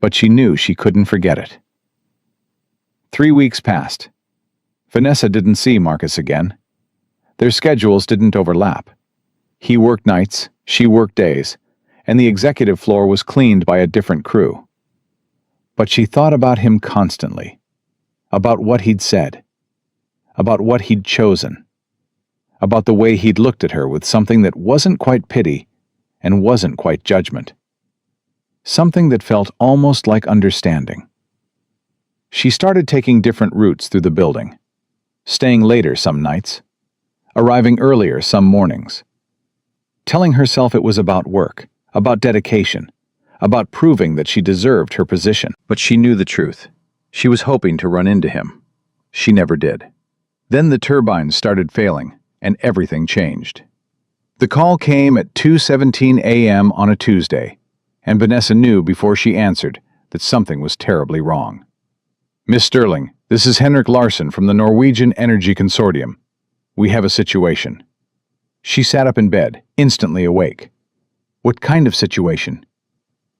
but she knew she couldn't forget it. 3 weeks passed. Vanessa didn't see Marcus again. Their schedules didn't overlap. He worked nights, she worked days, and the executive floor was cleaned by a different crew. But she thought about him constantly, about what he'd said, about what he'd chosen, about the way he'd looked at her with something that wasn't quite pity and wasn't quite judgment. Something that felt almost like understanding. She started taking different routes through the building, staying later some nights, arriving earlier some mornings, telling herself it was about work, about dedication, about proving that she deserved her position. But she knew the truth. She was hoping to run into him. She never did. Then the turbines started failing, and everything changed. The call came at 2:17 a.m. on a Tuesday, and Vanessa knew before she answered that something was terribly wrong. "Miss Sterling, this is Henrik Larsson from the Norwegian Energy Consortium. We have a situation." She sat up in bed, instantly awake. "What kind of situation?"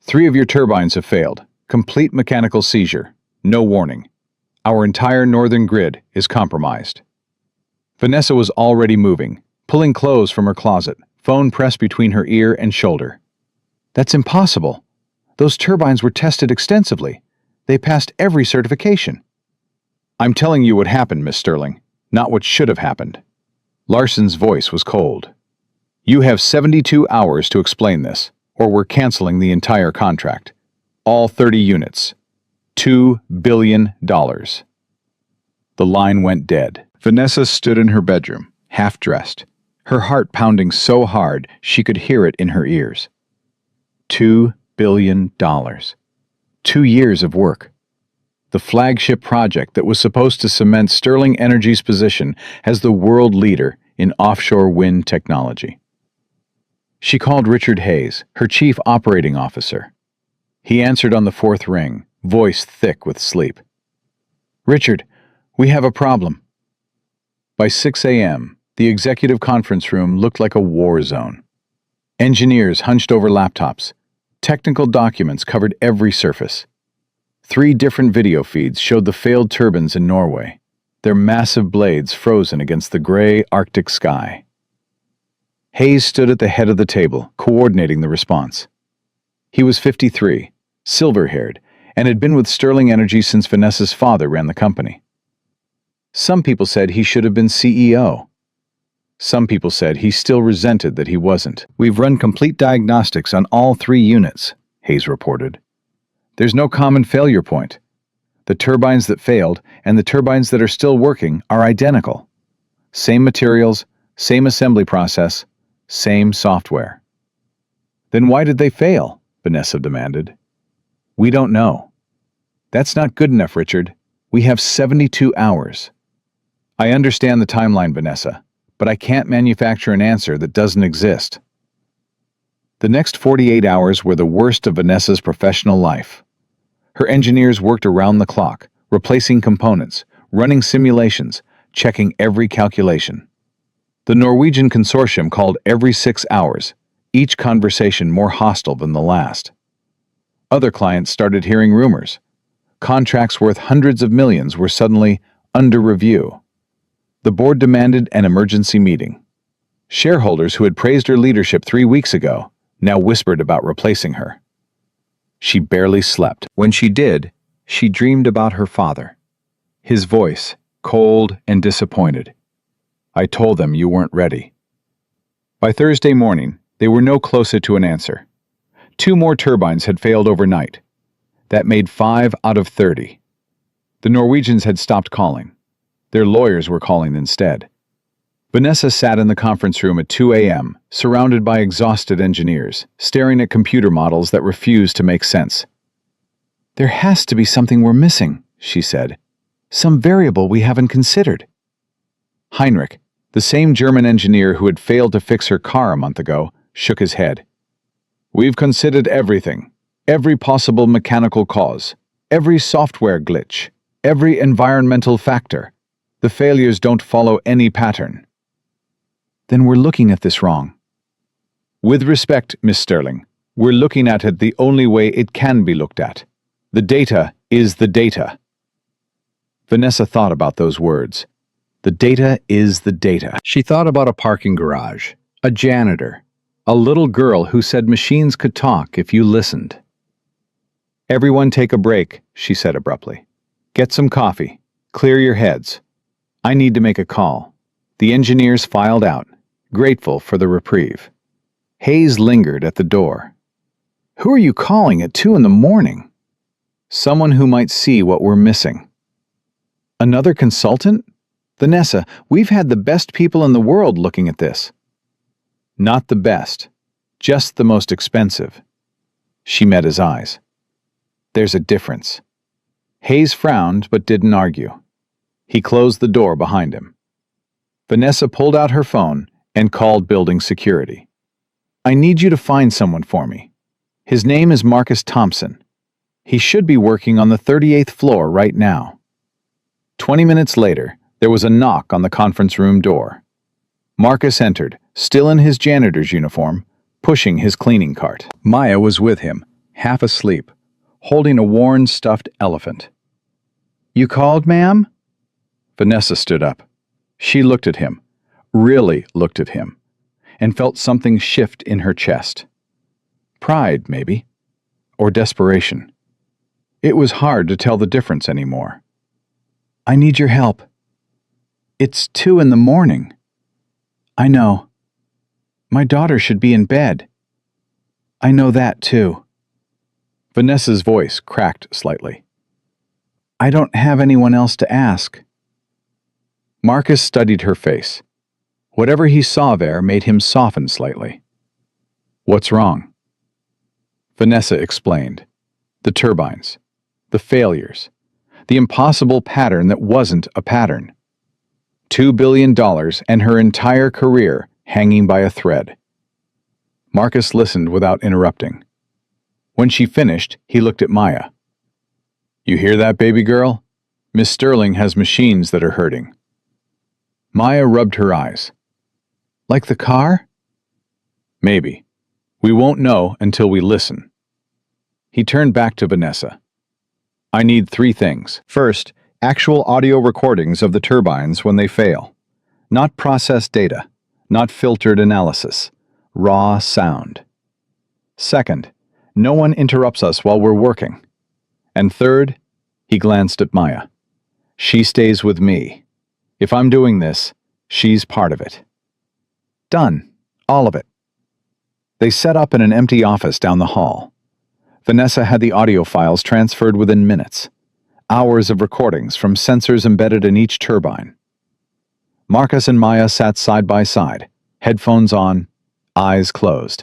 "3 of your turbines have failed. Complete mechanical seizure. No warning. Our entire northern grid is compromised." Vanessa was already moving, pulling clothes from her closet, phone pressed between her ear and shoulder. "That's impossible. Those turbines were tested extensively. They passed every certification." "I'm telling you what happened, Miss Sterling, not what should have happened." Larsson's voice was cold. "You have 72 hours to explain this, or we're canceling the entire contract. All 30 units. $2 billion. The line went dead. Vanessa stood in her bedroom, half-dressed, her heart pounding so hard she could hear it in her ears. $2 billion. 2 years of work. The flagship project that was supposed to cement Sterling Energy's position as the world leader in offshore wind technology. She called Richard Hayes, her chief operating officer. He answered on the 4th ring, voice thick with sleep. "Richard, we have a problem." By 6 a.m., the executive conference room looked like a war zone. Engineers hunched over laptops. Technical documents covered every surface. 3 different video feeds showed the failed turbines in Norway, their massive blades frozen against the gray Arctic sky. Hayes stood at the head of the table, coordinating the response. He was 53, silver-haired, and had been with Sterling Energy since Vanessa's father ran the company. Some people said he should have been CEO. Some people said he still resented that he wasn't. "We've run complete diagnostics on all 3 units," Hayes reported. "There's no common failure point. The turbines that failed and the turbines that are still working are identical. Same materials, same assembly process, same software." "Then why did they fail?" Vanessa demanded. "We don't know." "That's not good enough, Richard. We have 72 hours. I understand the timeline, Vanessa, but I can't manufacture an answer that doesn't exist. The next 48 hours were the worst of Vanessa's professional life. Her engineers worked around the clock, replacing components, running simulations, checking every calculation. The Norwegian consortium called every 6 hours, each conversation more hostile than the last. Other clients started hearing rumors. Contracts worth hundreds of millions were suddenly under review. The board demanded an emergency meeting. Shareholders who had praised her leadership 3 weeks ago now whispered about replacing her. She barely slept. When she did, she dreamed about her father. His voice, cold and disappointed. I told them you weren't ready. By Thursday morning, they were no closer to an answer. 2 more turbines had failed overnight. That made 5 out of 30. The Norwegians had stopped calling. Their lawyers were calling instead. Vanessa sat in the conference room at 2 a.m., surrounded by exhausted engineers, staring at computer models that refused to make sense. There has to be something we're missing, she said. Some variable we haven't considered. Heinrich, the same German engineer who had failed to fix her car a month ago, shook his head. We've considered everything, every possible mechanical cause, every software glitch, every environmental factor. The failures don't follow any pattern. Then we're looking at this wrong. With respect, Miss Sterling, we're looking at it the only way it can be looked at. The data is the data. Vanessa thought about those words. The data is the data. She thought about a parking garage, a janitor, a little girl who said machines could talk if you listened. Everyone take a break, she said abruptly. Get some coffee. Clear your heads. I need to make a call. The engineers filed out, grateful for the reprieve. Hayes lingered at the door. Who are you calling at 2 a.m? Someone who might see what we're missing. Another consultant? Vanessa, we've had the best people in the world looking at this. Not the best, just the most expensive. She met his eyes. There's a difference. Hayes frowned but didn't argue. He closed the door behind him. Vanessa pulled out her phone and called building security. I need you to find someone for me. His name is Marcus Thompson. He should be working on the 38th floor right now. 20 minutes later, there was a knock on the conference room door. Marcus entered, still in his janitor's uniform, pushing his cleaning cart. Maya was with him, half asleep, holding a worn stuffed elephant. You called, ma'am? Vanessa stood up. She looked at him, really looked at him, and felt something shift in her chest. Pride, maybe, or desperation. It was hard to tell the difference anymore. I need your help. It's 2 a.m. I know. My daughter should be in bed. I know that, too. Vanessa's voice cracked slightly. I don't have anyone else to ask. Marcus studied her face. Whatever he saw there made him soften slightly. What's wrong? Vanessa explained. The turbines. The failures. The impossible pattern that wasn't a pattern. $2 billion and her entire career hanging by a thread. Marcus listened without interrupting. When she finished, he looked at Maya. You hear that, baby girl? Miss Sterling has machines that are hurting. Maya rubbed her eyes. Like the car? Maybe. We won't know until we listen. He turned back to Vanessa. I need 3 things. First, actual audio recordings of the turbines when they fail. Not processed data, not filtered analysis. Raw sound. Second, no one interrupts us while we're working. And third, he glanced at Maya. She stays with me. If I'm doing this, she's part of it. Done. All of it. They set up in an empty office down the hall. Vanessa had the audio files transferred within minutes. Hours of recordings from sensors embedded in each turbine. Marcus and Maya sat side by side, headphones on, eyes closed.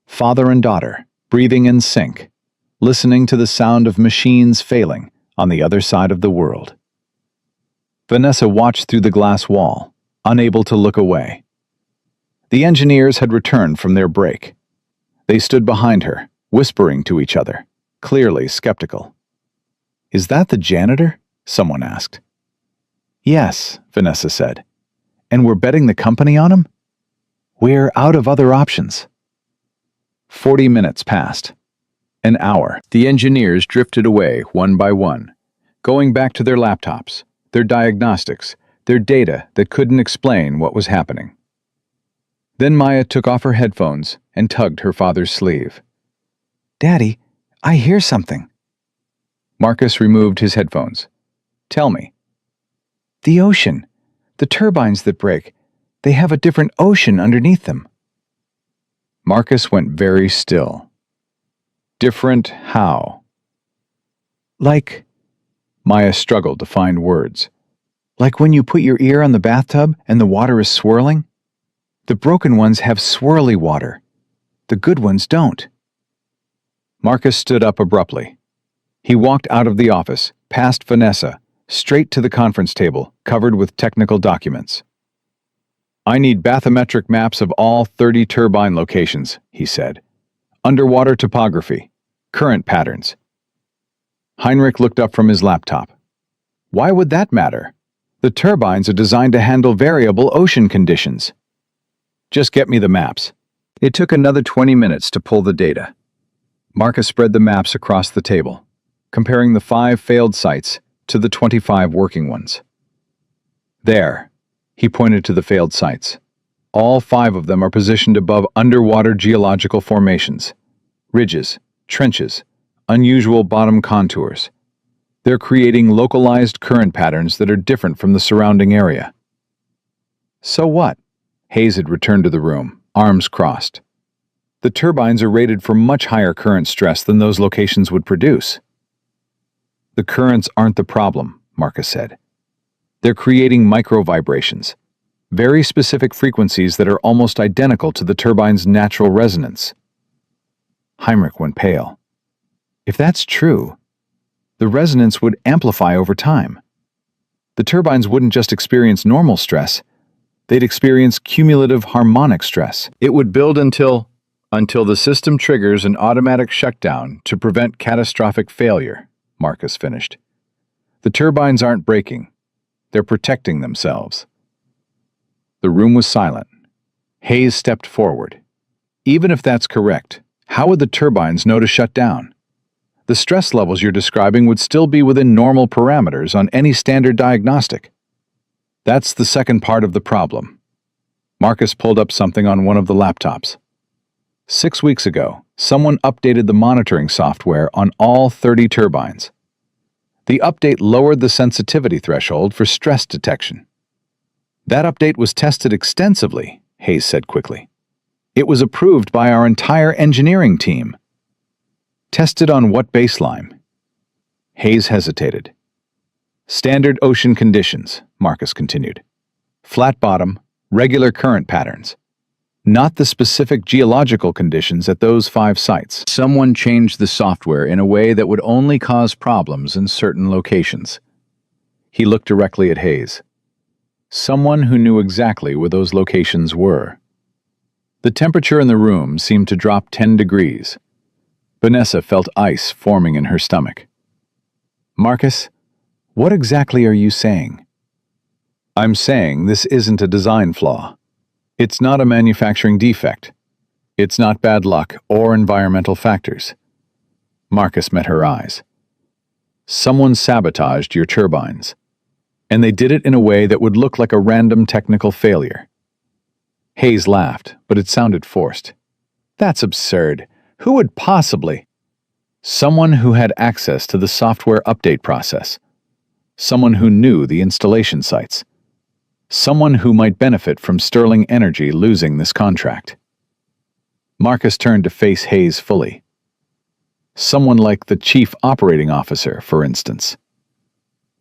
Father and daughter, breathing in sync, listening to the sound of machines failing on the other side of the world. Vanessa watched through the glass wall, unable to look away. The engineers had returned from their break. They stood behind her, whispering to each other, clearly skeptical. "Is that the janitor?" someone asked. "Yes," Vanessa said. "And we're betting the company on him? We're out of other options." 40 minutes passed. An hour. The engineers drifted away one by one, going back to their laptops, their diagnostics, their data that couldn't explain what was happening. Then Maya took off her headphones and tugged her father's sleeve. "Daddy, I hear something." Marcus removed his headphones. "Tell me." "The ocean. The turbines that break. They have a different ocean underneath them." Marcus went very still. "Different how?" "Like..." Maya struggled to find words. "Like when you put your ear on the bathtub and the water is swirling? The broken ones have swirly water. The good ones don't." Marcus stood up abruptly. He walked out of the office, past Vanessa, straight to the conference table, covered with technical documents. "I need bathymetric maps of all 30 turbine locations," he said. "Underwater topography, current patterns." Heinrich looked up from his laptop. "Why would that matter? The turbines are designed to handle variable ocean conditions." "Just get me the maps." It took another 20 minutes to pull the data. Marcus spread the maps across the table, comparing the 5 failed sites to the 25 working ones. "There," he pointed to the failed sites. "All 5 of them are positioned above underwater geological formations, ridges, trenches, unusual bottom contours. They're creating localized current patterns that are different from the surrounding area." "So what?" Hayes had returned to the room, arms crossed. "The turbines are rated for much higher current stress than those locations would produce." "The currents aren't the problem," Marcus said. "They're creating micro-vibrations, very specific frequencies that are almost identical to the turbine's natural resonance." Heinrich went pale. "If that's true, the resonance would amplify over time. The turbines wouldn't just experience normal stress, they'd experience cumulative harmonic stress. It would build until the system triggers an automatic shutdown to prevent catastrophic failure," Marcus finished. "The turbines aren't breaking. They're protecting themselves." The room was silent. Hayes stepped forward. "Even if that's correct, how would the turbines know to shut down? The stress levels you're describing would still be within normal parameters on any standard diagnostic." "That's the second part of the problem." Marcus pulled up something on one of the laptops. 6 weeks ago, someone updated the monitoring software on all 30 turbines. The update lowered the sensitivity threshold for stress detection. "That update was tested extensively," Hayes said quickly. "It was approved by our entire engineering team." "Tested on what baseline?" Hayes hesitated. "Standard ocean conditions," Marcus continued. "Flat bottom, regular current patterns. Not the specific geological conditions at those 5 sites. Someone changed the software in a way that would only cause problems in certain locations." He looked directly at Hayes. Someone who knew exactly where those locations were. The temperature in the room seemed to drop 10 degrees. Vanessa felt ice forming in her stomach. "Marcus, what exactly are you saying?" "I'm saying this isn't a design flaw. It's not a manufacturing defect. It's not bad luck or environmental factors." Marcus met her eyes. "Someone sabotaged your turbines, and they did it in a way that would look like a random technical failure." Hayes laughed, but it sounded forced. "That's absurd. Who would possibly?" "Someone who had access to the software update process. Someone who knew the installation sites. Someone who might benefit from Sterling Energy losing this contract." Marcus turned to face Hayes fully. "Someone like the chief operating officer, for instance."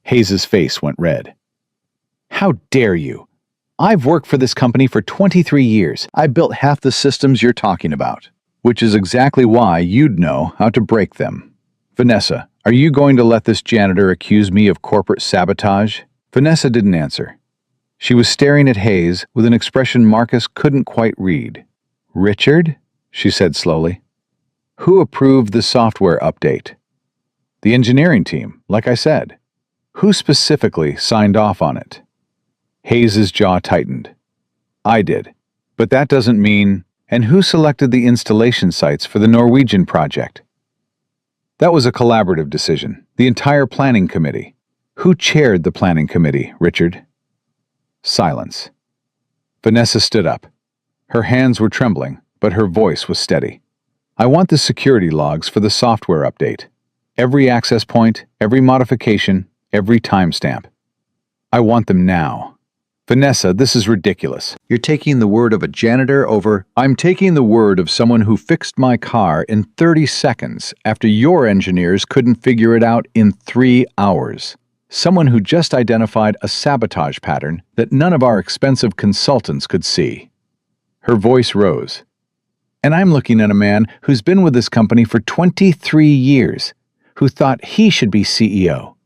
Hayes's face went red. "How dare you? I've worked for this company for 23 years. I built half the systems you're talking about, which is exactly why you'd know how to break them. Vanessa, are you going to let this janitor accuse me of corporate sabotage?" Vanessa didn't answer. She was staring at Hayes with an expression Marcus couldn't quite read. "Richard?" she said slowly. "Who approved the software update?" "The engineering team, like I said." "Who specifically signed off on it?" Hayes's jaw tightened. "I did. But that doesn't mean—" "And who selected the installation sites for the Norwegian project?" "That was a collaborative decision. The entire planning committee." "Who chaired the planning committee, Richard?" Silence. Vanessa stood up. Her hands were trembling, but her voice was steady. "I want the security logs for the software update. Every access point, every modification, every timestamp. I want them now." "Vanessa, this is ridiculous. You're taking the word of a janitor over—" "I'm taking the word of someone who fixed my car in 30 seconds after your engineers couldn't figure it out in 3 hours. Someone who just identified a sabotage pattern that none of our expensive consultants could see." Her voice rose. "And I'm looking at a man who's been with this company for 23 years, who thought he should be CEO,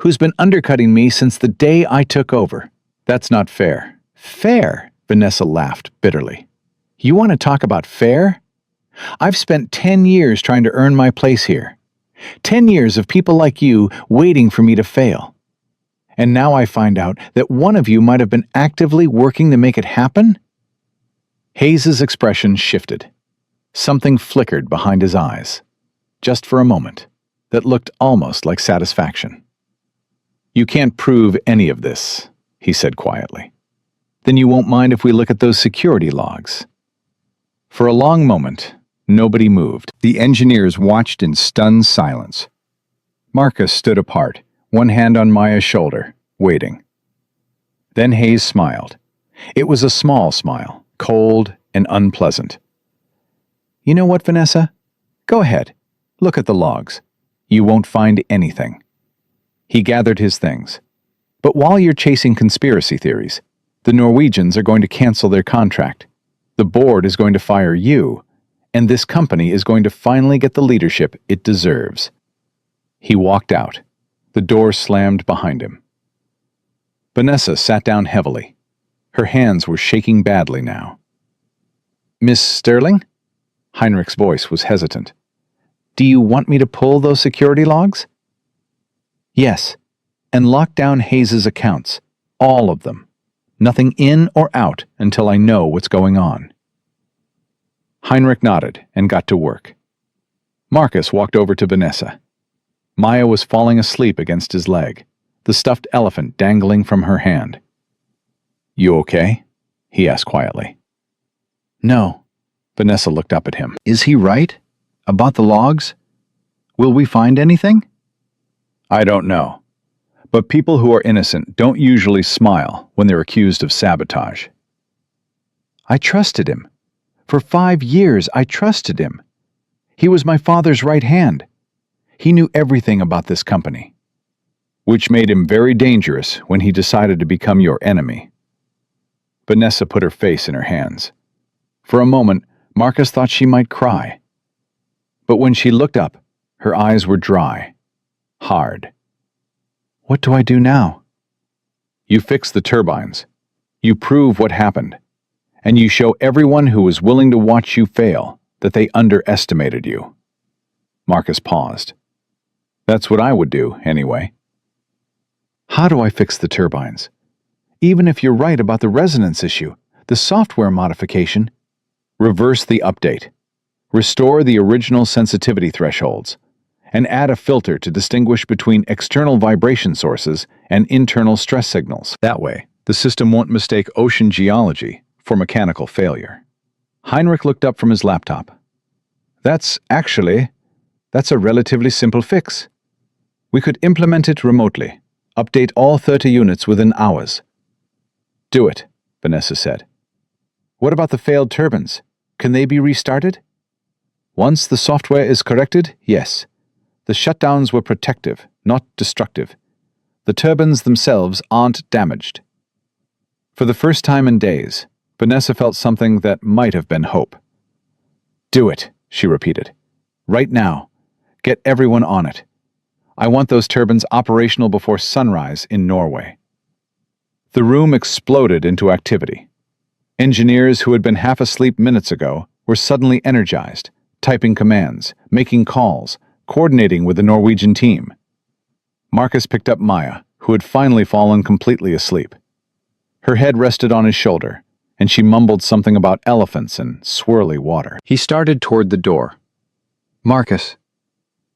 who's been undercutting me since the day I took over. That's not fair." "Fair?" Vanessa laughed bitterly. "You want to talk about fair? I've spent 10 years trying to earn my place here. 10 years of people like you waiting for me to fail. And now I find out that one of you might have been actively working to make it happen?" Hayes's expression shifted. Something flickered behind his eyes, just for a moment, that looked almost like satisfaction. "You can't prove any of this," he said quietly. "Then you won't mind if we look at those security logs?" For a long moment, nobody moved. The engineers watched in stunned silence. Marcus stood apart, one hand on Maya's shoulder, waiting. Then Hayes smiled. It was a small smile, cold and unpleasant. "You know what, Vanessa? Go ahead. Look at the logs. You won't find anything." He gathered his things. "But while you're chasing conspiracy theories, the Norwegians are going to cancel their contract. The board is going to fire you, and this company is going to finally get the leadership it deserves." He walked out. The door slammed behind him. Vanessa sat down heavily. Her hands were shaking badly now. "Miss Sterling?" Heinrich's voice was hesitant. "Do you want me to pull those security logs?" "Yes, and lock down Hayes's accounts. All of them. Nothing in or out until I know what's going on." Heinrich nodded and got to work. Marcus walked over to Vanessa. Maya was falling asleep against his leg, the stuffed elephant dangling from her hand. "You okay?" he asked quietly. "No." Vanessa looked up at him. "Is he right? About the logs? Will we find anything?" "I don't know. But people who are innocent don't usually smile when they're accused of sabotage." "I trusted him. For 5 years I trusted him. He was my father's right hand. He knew everything about this company." "Which made him very dangerous when he decided to become your enemy." Vanessa put her face in her hands. For a moment, Marcus thought she might cry. But when she looked up, her eyes were dry, hard. "What do I do now?" "You fix the turbines. You prove what happened. And you show everyone who was willing to watch you fail that they underestimated you." Marcus paused. "That's what I would do, anyway." "How do I fix the turbines? Even if you're right about the resonance issue, the software modification—" "Reverse the update. Restore the original sensitivity thresholds, and add a filter to distinguish between external vibration sources and internal stress signals. That way, the system won't mistake ocean geology for mechanical failure." Heinrich looked up from his laptop. That's a relatively simple fix. We could implement it remotely, update all 30 units within hours." "Do it," Vanessa said. "What about the failed turbines? Can they be restarted?" "Once the software is corrected, yes. The shutdowns were protective, not destructive. The turbines themselves aren't damaged." For the first time in days, Vanessa felt something that might have been hope. "Do it," she repeated. "Right now. Get everyone on it. I want those turbines operational before sunrise in Norway." The room exploded into activity. Engineers who had been half asleep minutes ago were suddenly energized, typing commands, making calls, coordinating with the Norwegian team. Marcus picked up Maya, who had finally fallen completely asleep. Her head rested on his shoulder, and she mumbled something about elephants and swirly water. He started toward the door. "Marcus."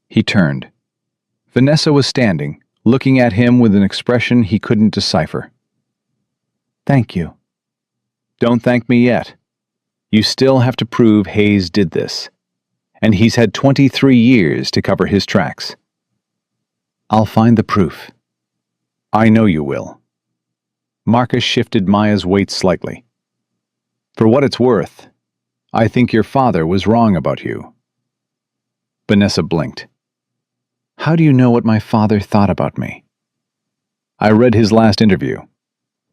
He turned. Vanessa was standing, looking at him with an expression he couldn't decipher. "Thank you." "Don't thank me yet. You still have to prove Hayes did this. And he's had 23 years to cover his tracks." "I'll find the proof." "I know you will." Marcus shifted Maya's weight slightly. "For what it's worth, I think your father was wrong about you." Vanessa blinked. "How do you know what my father thought about me?" "I read his last interview.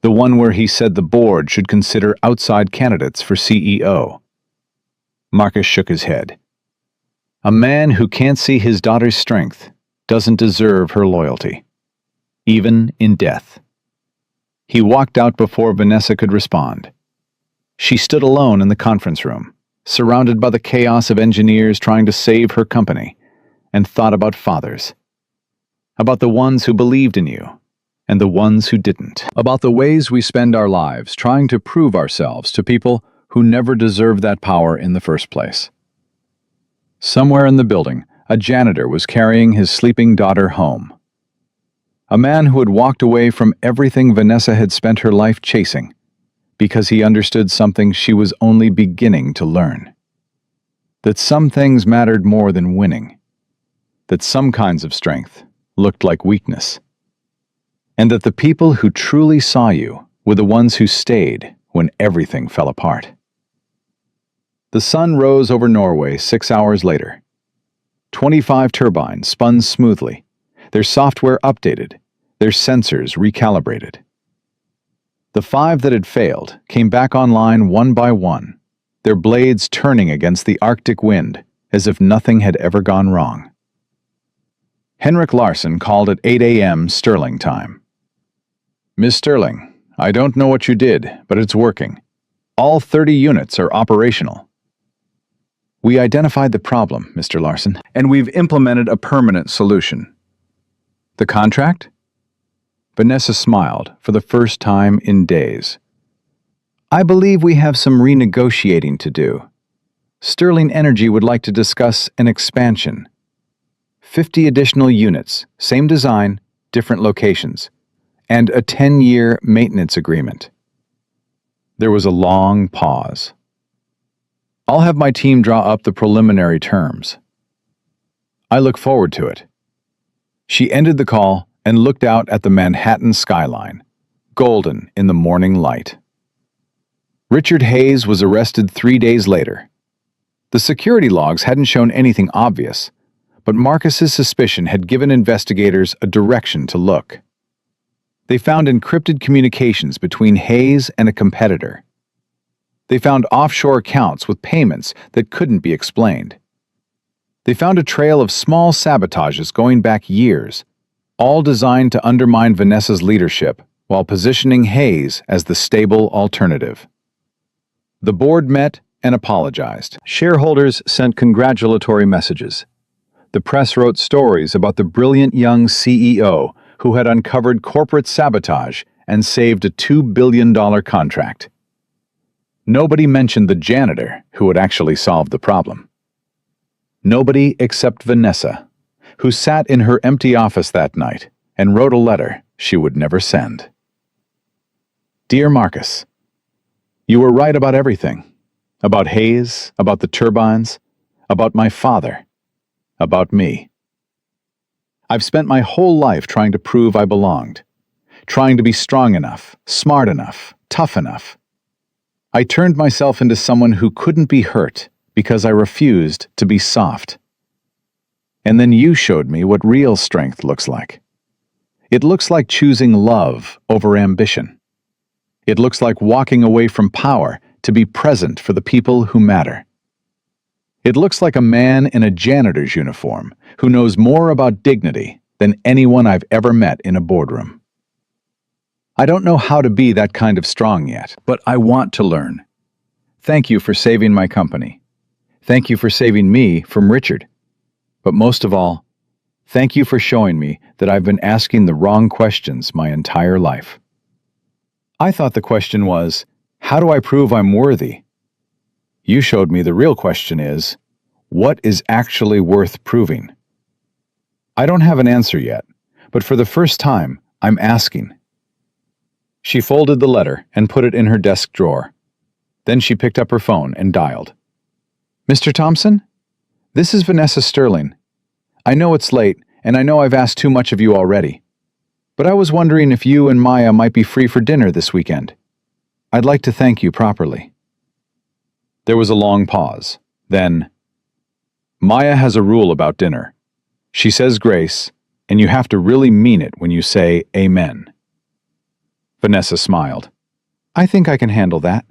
The one where he said the board should consider outside candidates for CEO. Marcus shook his head. "A man who can't see his daughter's strength doesn't deserve her loyalty, even in death." He walked out before Vanessa could respond. She stood alone in the conference room, surrounded by the chaos of engineers trying to save her company, and thought about fathers. About the ones who believed in you, and the ones who didn't. About the ways we spend our lives trying to prove ourselves to people who never deserved that power in the first place. Somewhere in the building, a janitor was carrying his sleeping daughter home. A man who had walked away from everything Vanessa had spent her life chasing, because he understood something she was only beginning to learn. That some things mattered more than winning. That some kinds of strength looked like weakness. And that the people who truly saw you were the ones who stayed when everything fell apart. The sun rose over Norway 6 hours later. 25 turbines spun smoothly, their software updated, their sensors recalibrated. The 5 that had failed came back online one by one, their blades turning against the Arctic wind as if nothing had ever gone wrong. Henrik Larsson called at 8 a.m. Sterling time. "Miss Sterling, I don't know what you did, but it's working. All 30 units are operational." "We identified the problem, Mr. Larsson, and we've implemented a permanent solution." "The contract?" Vanessa smiled for the first time in days. "I believe we have some renegotiating to do. Sterling Energy would like to discuss an expansion. 50 additional units, same design, different locations, and a 10-year maintenance agreement." There was a long pause. "I'll have my team draw up the preliminary terms." "I look forward to it." She ended the call and looked out at the Manhattan skyline, golden in the morning light. Richard Hayes was arrested 3 days later. The security logs hadn't shown anything obvious, but Marcus's suspicion had given investigators a direction to look. They found encrypted communications between Hayes and a competitor. They found offshore accounts with payments that couldn't be explained. They found a trail of small sabotages going back years, all designed to undermine Vanessa's leadership while positioning Hayes as the stable alternative. The board met and apologized. Shareholders sent congratulatory messages. The press wrote stories about the brilliant young CEO who had uncovered corporate sabotage and saved a $2 billion contract. Nobody mentioned the janitor who had actually solved the problem. Nobody except Vanessa, who sat in her empty office that night and wrote a letter she would never send. "Dear Marcus, you were right about everything. About Hayes, about the turbines, about my father, about me. I've spent my whole life trying to prove I belonged, trying to be strong enough, smart enough, tough enough. I turned myself into someone who couldn't be hurt because I refused to be soft. And then you showed me what real strength looks like. It looks like choosing love over ambition. It looks like walking away from power to be present for the people who matter. It looks like a man in a janitor's uniform who knows more about dignity than anyone I've ever met in a boardroom. I don't know how to be that kind of strong yet, but I want to learn. Thank you for saving my company. Thank you for saving me from Richard. But most of all, thank you for showing me that I've been asking the wrong questions my entire life. I thought the question was, how do I prove I'm worthy? You showed me the real question is, what is actually worth proving? I don't have an answer yet, but for the first time, I'm asking. She folded the letter and put it in her desk drawer. Then she picked up her phone and dialed. Mr. Thompson? This is Vanessa Sterling. I know it's late, and I know I've asked too much of you already. But I was wondering if you and Maya might be free for dinner this weekend. I'd like to thank you properly. There was a long pause. Then, Maya has a rule about dinner. She says grace, and you have to really mean it when you say amen. Vanessa smiled. I think I can handle that.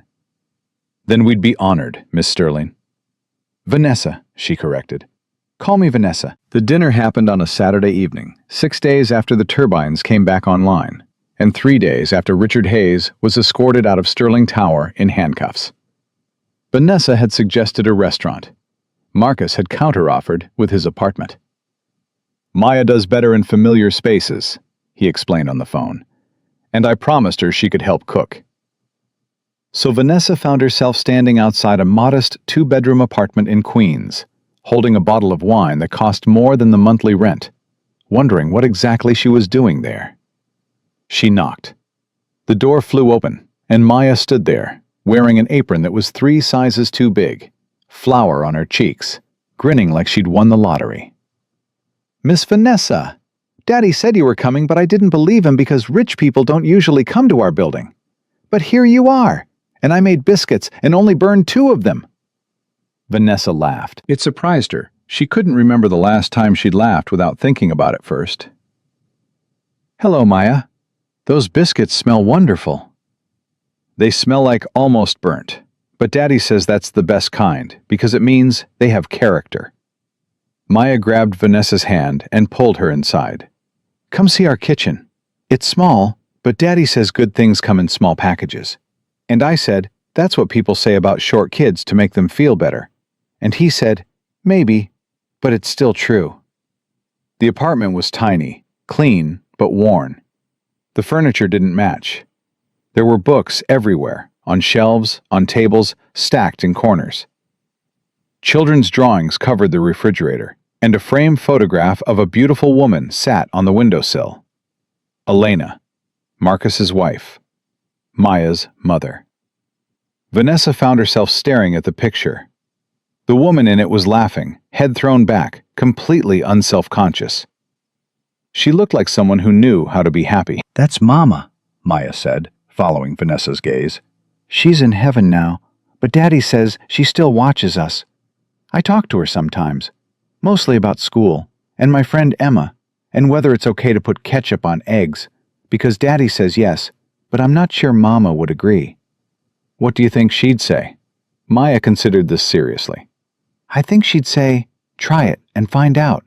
Then we'd be honored, Miss Sterling. Vanessa, she corrected. Call me Vanessa. The dinner happened on a Saturday evening, 6 days after the turbines came back online, and 3 days after Richard Hayes was escorted out of Sterling Tower in handcuffs. Vanessa had suggested a restaurant. Marcus had counter-offered with his apartment. Maya does better in familiar spaces, he explained on the phone, and I promised her she could help cook. So Vanessa found herself standing outside a modest 2-bedroom apartment in Queens, holding a bottle of wine that cost more than the monthly rent, wondering what exactly she was doing there. She knocked. The door flew open, and Maya stood there, wearing an apron that was 3 sizes too big, flour on her cheeks, grinning like she'd won the lottery. Miss Vanessa, Daddy said you were coming, but I didn't believe him because rich people don't usually come to our building. But here you are, and I made biscuits and only burned 2 of them. Vanessa laughed. It surprised her. She couldn't remember the last time she'd laughed without thinking about it first. Hello, Maya. Those biscuits smell wonderful. They smell like almost burnt, but Daddy says that's the best kind because it means they have character. Maya grabbed Vanessa's hand and pulled her inside. Come see our kitchen. It's small, but Daddy says good things come in small packages. And I said, that's what people say about short kids to make them feel better. And he said, maybe, but it's still true. The apartment was tiny, clean, but worn. The furniture didn't match. There were books everywhere, on shelves, on tables, stacked in corners. Children's drawings covered the refrigerator, and a framed photograph of a beautiful woman sat on the windowsill. Elena, Marcus's wife, Maya's mother. Vanessa found herself staring at the picture. The woman in it was laughing, head thrown back, completely unself-conscious. She looked like someone who knew how to be happy. That's Mama, Maya said, following Vanessa's gaze. She's in heaven now, but Daddy says she still watches us. I talk to her sometimes, mostly about school, and my friend Emma, and whether it's okay to put ketchup on eggs, because Daddy says yes, but I'm not sure Mama would agree. What do you think she'd say? Maya considered this seriously. I think she'd say, try it and find out.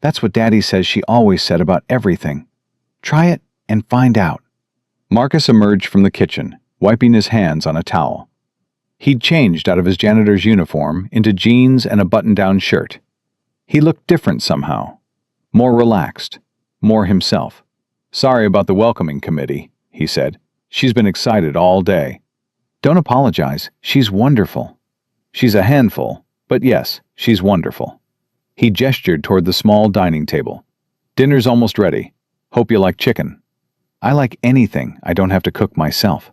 That's what Daddy says she always said about everything. Try it and find out. Marcus emerged from the kitchen, wiping his hands on a towel. He'd changed out of his janitor's uniform into jeans and a button-down shirt. He looked different somehow. More relaxed. More himself. Sorry about the welcoming committee, he said. She's been excited all day. Don't apologize. She's wonderful. She's a handful, but yes, she's wonderful. He gestured toward the small dining table. Dinner's almost ready. Hope you like chicken. I like anything I don't have to cook myself.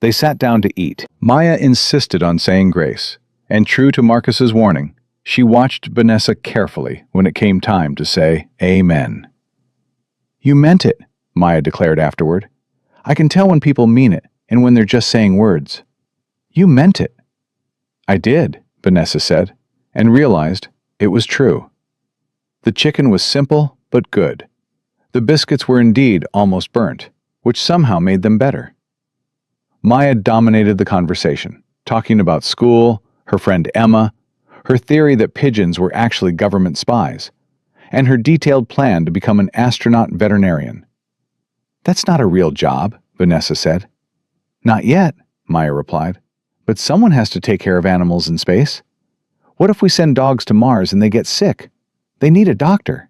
They sat down to eat. Maya insisted on saying grace, and true to Marcus's warning, she watched Vanessa carefully when it came time to say amen. You meant it, Maya declared afterward. I can tell when people mean it and when they're just saying words. You meant it. I did, Vanessa said, and realized it was true. The chicken was simple but good. The biscuits were indeed almost burnt, which somehow made them better. Maya dominated the conversation, talking about school, her friend Emma, her theory that pigeons were actually government spies, and her detailed plan to become an astronaut veterinarian. That's not a real job, Vanessa said. Not yet, Maya replied. But someone has to take care of animals in space. What if we send dogs to Mars and they get sick? They need a doctor.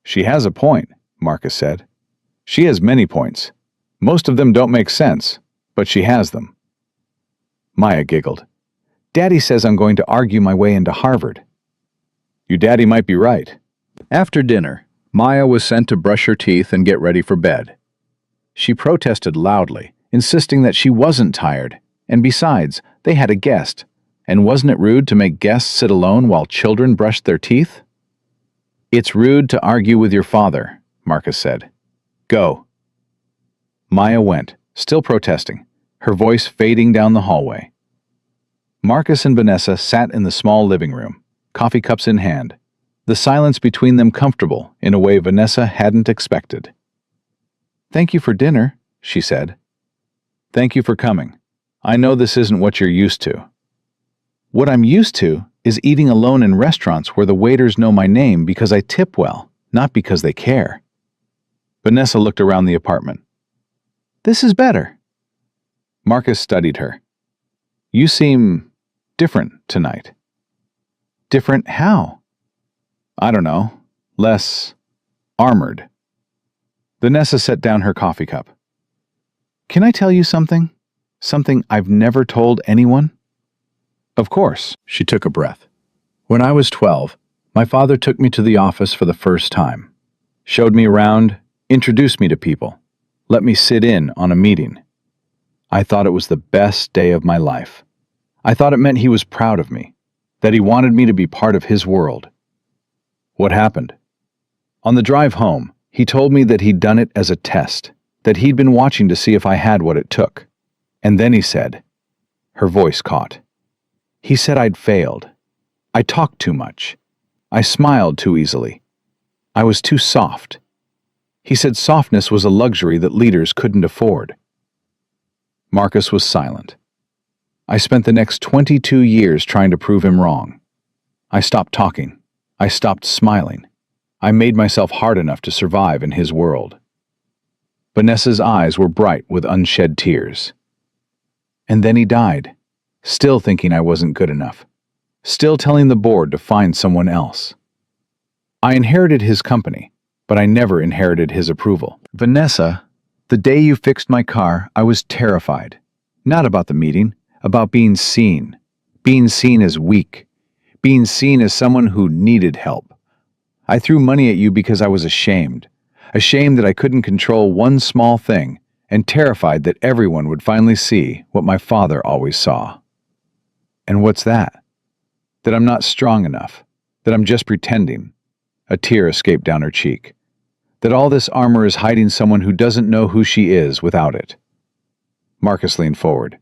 She has a point, Marcus said. She has many points. Most of them don't make sense, but she has them. Maya giggled. Daddy says I'm going to argue my way into Harvard. Your daddy might be right. After dinner, Maya was sent to brush her teeth and get ready for bed. She protested loudly, insisting that she wasn't tired, and besides, they had a guest, and wasn't it rude to make guests sit alone while children brushed their teeth? It's rude to argue with your father, Marcus said. Go. Maya went, still protesting, her voice fading down the hallway. Marcus and Vanessa sat in the small living room, coffee cups in hand, the silence between them comfortable in a way Vanessa hadn't expected. Thank you for dinner, she said. Thank you for coming. I know this isn't what you're used to. What I'm used to is eating alone in restaurants where the waiters know my name because I tip well, not because they care. Vanessa looked around the apartment. This is better. Marcus studied her. You seem different tonight. Different how? I don't know. Less armored. Vanessa set down her coffee cup. Can I tell you something? Something I've never told anyone? Of course, she took a breath. When I was 12, my father took me to the office for the first time, showed me around, introduced me to people, let me sit in on a meeting. I thought it was the best day of my life. I thought it meant he was proud of me, that he wanted me to be part of his world. What happened? On the drive home, he told me that he'd done it as a test, that he'd been watching to see if I had what it took. And then he said, her voice caught. He said I'd failed. I talked too much. I smiled too easily. I was too soft. He said softness was a luxury that leaders couldn't afford. Marcus was silent. I spent the next 22 years trying to prove him wrong. I stopped talking. I stopped smiling. I made myself hard enough to survive in his world. Vanessa's eyes were bright with unshed tears. And then he died, still thinking I wasn't good enough, still telling the board to find someone else. I inherited his company, but I never inherited his approval. Vanessa, the day you fixed my car, I was terrified. Not about the meeting, about being seen as weak, being seen as someone who needed help. I threw money at you because I was ashamed that I couldn't control one small thing, and terrified that everyone would finally see what my father always saw. And what's that? That I'm not strong enough, that I'm just pretending. A tear escaped down her cheek. That all this armor is hiding someone who doesn't know who she is without it. Marcus leaned forward.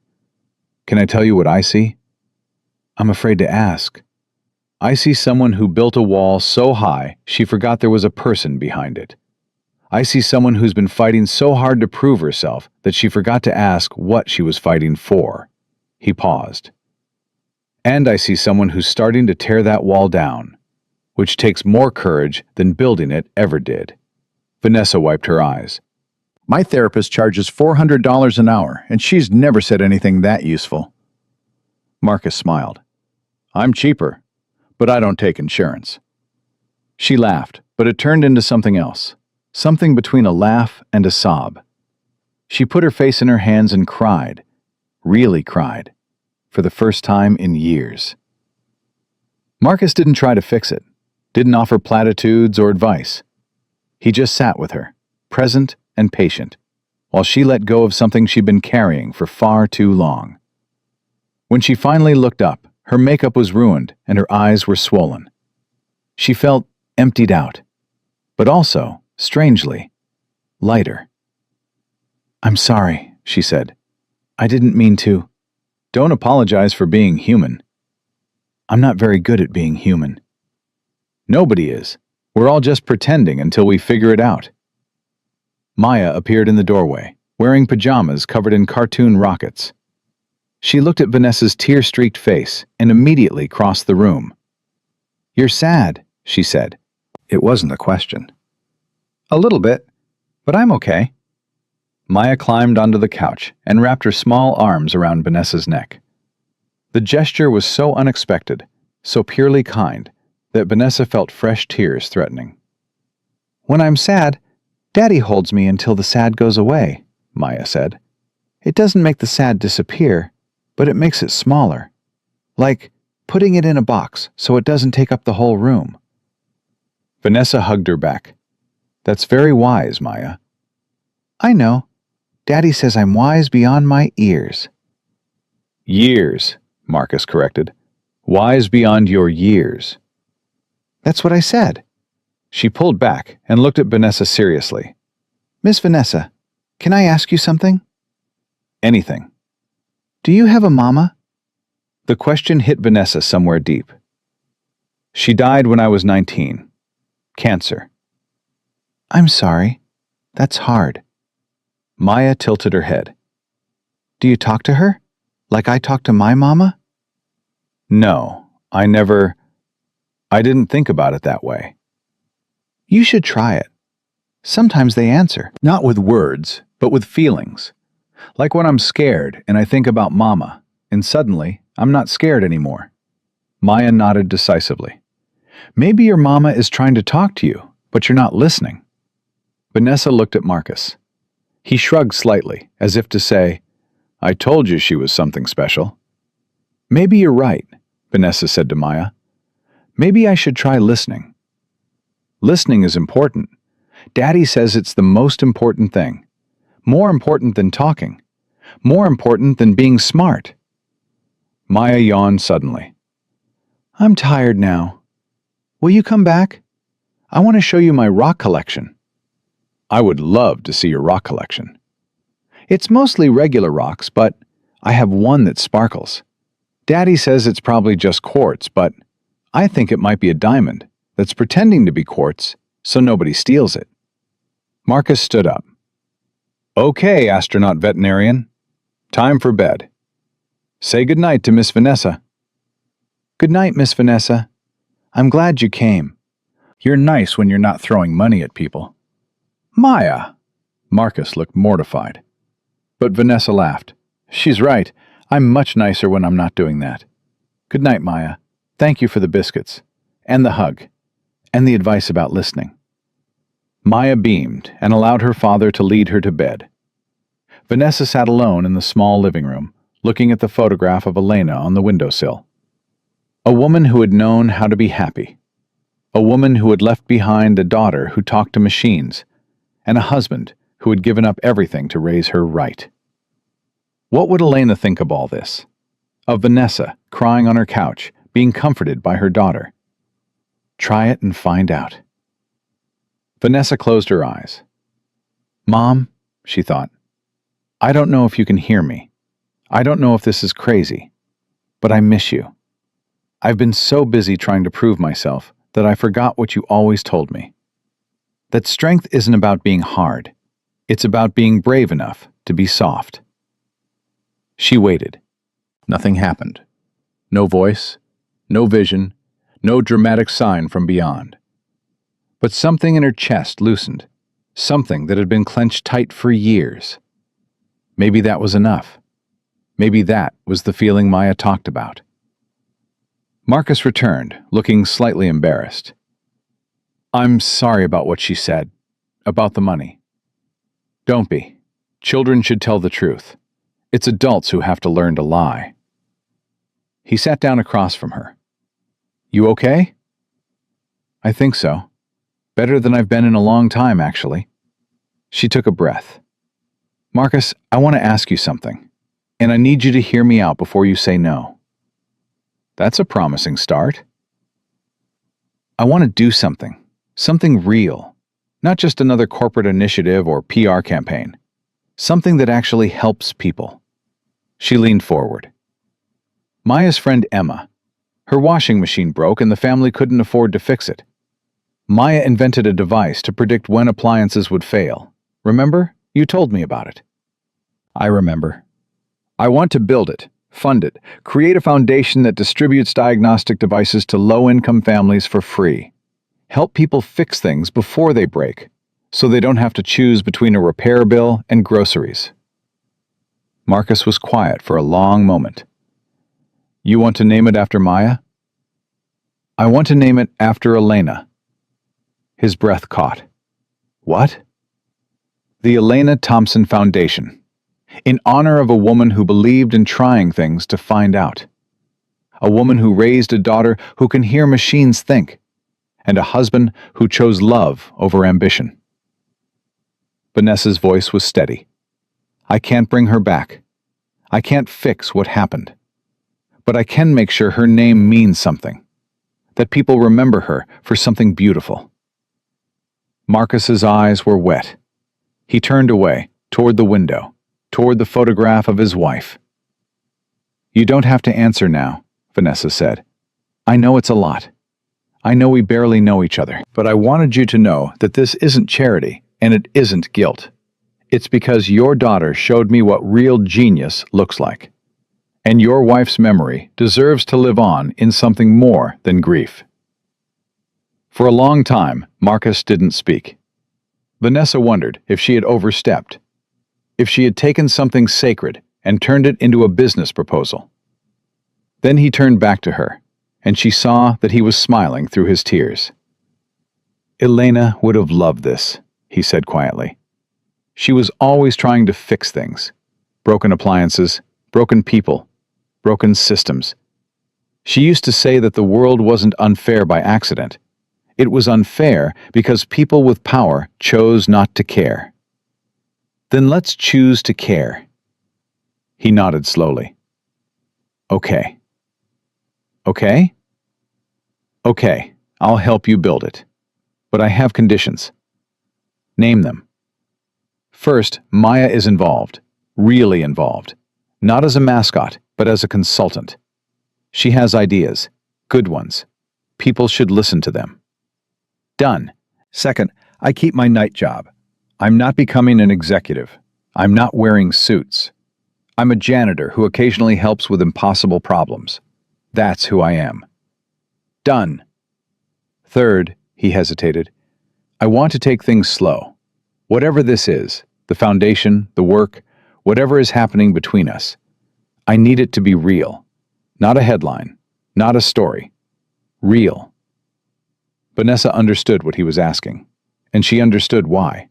Can I tell you what I see? I'm afraid to ask. I see someone who built a wall so high she forgot there was a person behind it. I see someone who's been fighting so hard to prove herself that she forgot to ask what she was fighting for. He paused. And I see someone who's starting to tear that wall down, which takes more courage than building it ever did. Vanessa wiped her eyes. My therapist charges $400 an hour, and she's never said anything that useful. Marcus smiled. I'm cheaper, but I don't take insurance. She laughed, but it turned into something else. Something between a laugh and a sob. She put her face in her hands and cried, really cried, for the first time in years. Marcus didn't try to fix it, didn't offer platitudes or advice. He just sat with her, present and patient, while she let go of something she'd been carrying for far too long. When she finally looked up, her makeup was ruined and her eyes were swollen. She felt emptied out, but also, strangely, lighter. I'm sorry, she said. I didn't mean to. Don't apologize for being human. I'm not very good at being human. Nobody is. We're all just pretending until we figure it out. Maya appeared in the doorway, wearing pajamas covered in cartoon rockets. She looked at Vanessa's tear-streaked face and immediately crossed the room. You're sad, she said. It wasn't a question. A little bit, But I'm okay. Maya climbed onto the couch and wrapped her small arms around Vanessa's neck. The gesture was so unexpected, so purely kind, that Vanessa felt fresh tears threatening. When I'm sad, Daddy holds me until the sad goes away, Maya said. It doesn't make the sad disappear, but it makes it smaller. Like putting it in a box so it doesn't take up the whole room. Vanessa hugged her back. That's very wise, Maya. I know. Daddy says I'm wise beyond my ears. Years, Marcus corrected. Wise beyond your years. That's what I said. She pulled back and looked at Vanessa seriously. Miss Vanessa, can I ask you something? Anything. Do you have a mama? The question hit Vanessa somewhere deep. She died when I was 19. Cancer. I'm sorry. That's hard. Maya tilted her head. Do you talk to her? Like I talk to my mama? No, I didn't think about it that way. You should try it. Sometimes they answer. Not with words, but with feelings. Like when I'm scared and I think about Mama, and suddenly I'm not scared anymore. Maya nodded decisively. Maybe your mama is trying to talk to you, but you're not listening. Vanessa looked at Marcus. He shrugged slightly, as if to say, I told you she was something special. Maybe you're right, Vanessa said to Maya. Maybe I should try listening. Listening is important. Daddy says it's the most important thing. More important than talking. More important than being smart. Maya yawned suddenly. I'm tired now. Will you come back? I want to show you my rock collection. I would love to see your rock collection. It's mostly regular rocks, but I have one that sparkles. Daddy says it's probably just quartz, but I think it might be a diamond that's pretending to be quartz so nobody steals it. Marcus stood up. Okay, astronaut veterinarian. Time for bed. Say goodnight to Miss Vanessa. Good night, Miss Vanessa. I'm glad you came. You're nice when you're not throwing money at people. Maya! Marcus looked mortified. But Vanessa laughed. She's right. I'm much nicer when I'm not doing that. Good night, Maya. Thank you for the biscuits. And the hug. And the advice about listening. Maya beamed and allowed her father to lead her to bed. Vanessa sat alone in the small living room, looking at the photograph of Elena on the windowsill. A woman who had known how to be happy. A woman who had left behind a daughter who talked to machines, and a husband who had given up everything to raise her right. What would Elena think of all this? Of Vanessa crying on her couch, being comforted by her daughter? Try it and find out. Vanessa closed her eyes. Mom, she thought, I don't know if you can hear me. I don't know if this is crazy, but I miss you. I've been so busy trying to prove myself that I forgot what you always told me. That strength isn't about being hard. It's about being brave enough to be soft. She waited. Nothing happened. No voice, no vision, no dramatic sign from beyond. But something in her chest loosened, something that had been clenched tight for years. Maybe that was enough. Maybe that was the feeling Maya talked about. Marcus returned, looking slightly embarrassed. I'm sorry about what she said, about the money. Don't be. Children should tell the truth. It's adults who have to learn to lie. He sat down across from her. You okay? I think so. Better than I've been in a long time, actually. She took a breath. Marcus, I want to ask you something, and I need you to hear me out before you say no. That's a promising start. I want to do something real, not just another corporate initiative or PR campaign, something that actually helps people. She leaned forward. Maya's friend Emma. Her washing machine broke and the family couldn't afford to fix it. Maya invented a device to predict when appliances would fail. Remember? You told me about it. I remember. I want to build it, fund it, create a foundation that distributes diagnostic devices to low-income families for free. Help people fix things before they break. so they don't have to choose between a repair bill and groceries. Marcus was quiet for a long moment. You want to name it after Maya? I want to name it after Elena. His breath caught. What? The Elena Thompson Foundation, in honor of a woman who believed in trying things to find out. A woman who raised a daughter who can hear machines think, and a husband who chose love over ambition. Vanessa's voice was steady. I can't bring her back. I can't fix what happened. But I can make sure her name means something, that people remember her for something beautiful. Marcus's eyes were wet. He turned away, toward the window, toward the photograph of his wife. You don't have to answer now, Vanessa said. I know it's a lot. I know we barely know each other, but I wanted you to know that this isn't charity and it isn't guilt. It's because your daughter showed me what real genius looks like. And your wife's memory deserves to live on in something more than grief. For a long time, Marcus didn't speak. Vanessa wondered if she had overstepped, if she had taken something sacred and turned it into a business proposal. Then he turned back to her, and she saw that he was smiling through his tears. Elena would have loved this, he said quietly. She was always trying to fix things. Broken appliances, broken people, broken systems. She used to say that the world wasn't unfair by accident. It was unfair because people with power chose not to care. Then let's choose to care. He nodded slowly. Okay. Okay? Okay, I'll help you build it. But I have conditions. Name them. First, Maya is involved, really involved. Not as a mascot, but as a consultant. She has ideas, good ones. People should listen to them. Done. Second, I keep my night job. I'm not becoming an executive. I'm not wearing suits. I'm a janitor who occasionally helps with impossible problems. That's who I am. Done. Third, he hesitated, I want to take things slow. Whatever this is, the foundation, the work, whatever is happening between us, I need it to be real. Not a headline, not a story. Real. Vanessa understood what he was asking, and she understood why.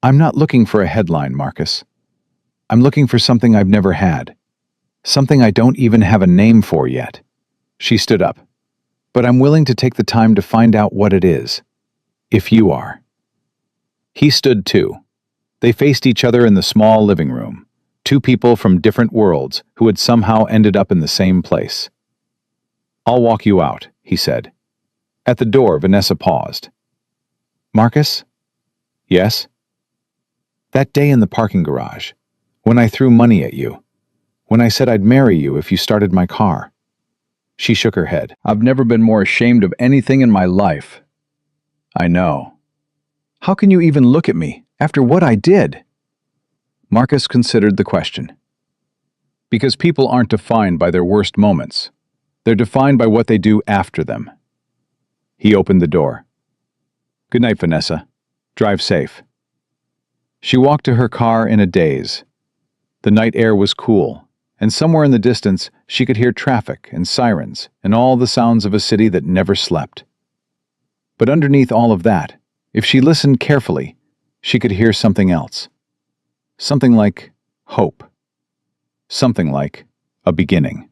I'm not looking for a headline, Marcus. I'm looking for something I've never had. Something I don't even have a name for yet. She stood up. But I'm willing to take the time to find out what it is. If you are. He stood too. They faced each other in the small living room. Two people from different worlds who had somehow ended up in the same place. I'll walk you out, he said. At the door, Vanessa paused. Marcus? Yes? That day in the parking garage, when I threw money at you, when I said I'd marry you if you started my car. She shook her head. I've never been more ashamed of anything in my life. I know. How can you even look at me after what I did? Marcus considered the question. Because people aren't defined by their worst moments. They're defined by what they do after them. He opened the door. Good night, Vanessa. Drive safe. She walked to her car in a daze. The night air was cool, and somewhere in the distance she could hear traffic and sirens and all the sounds of a city that never slept. But underneath all of that, if she listened carefully, she could hear something else. Something like hope. Something like a beginning.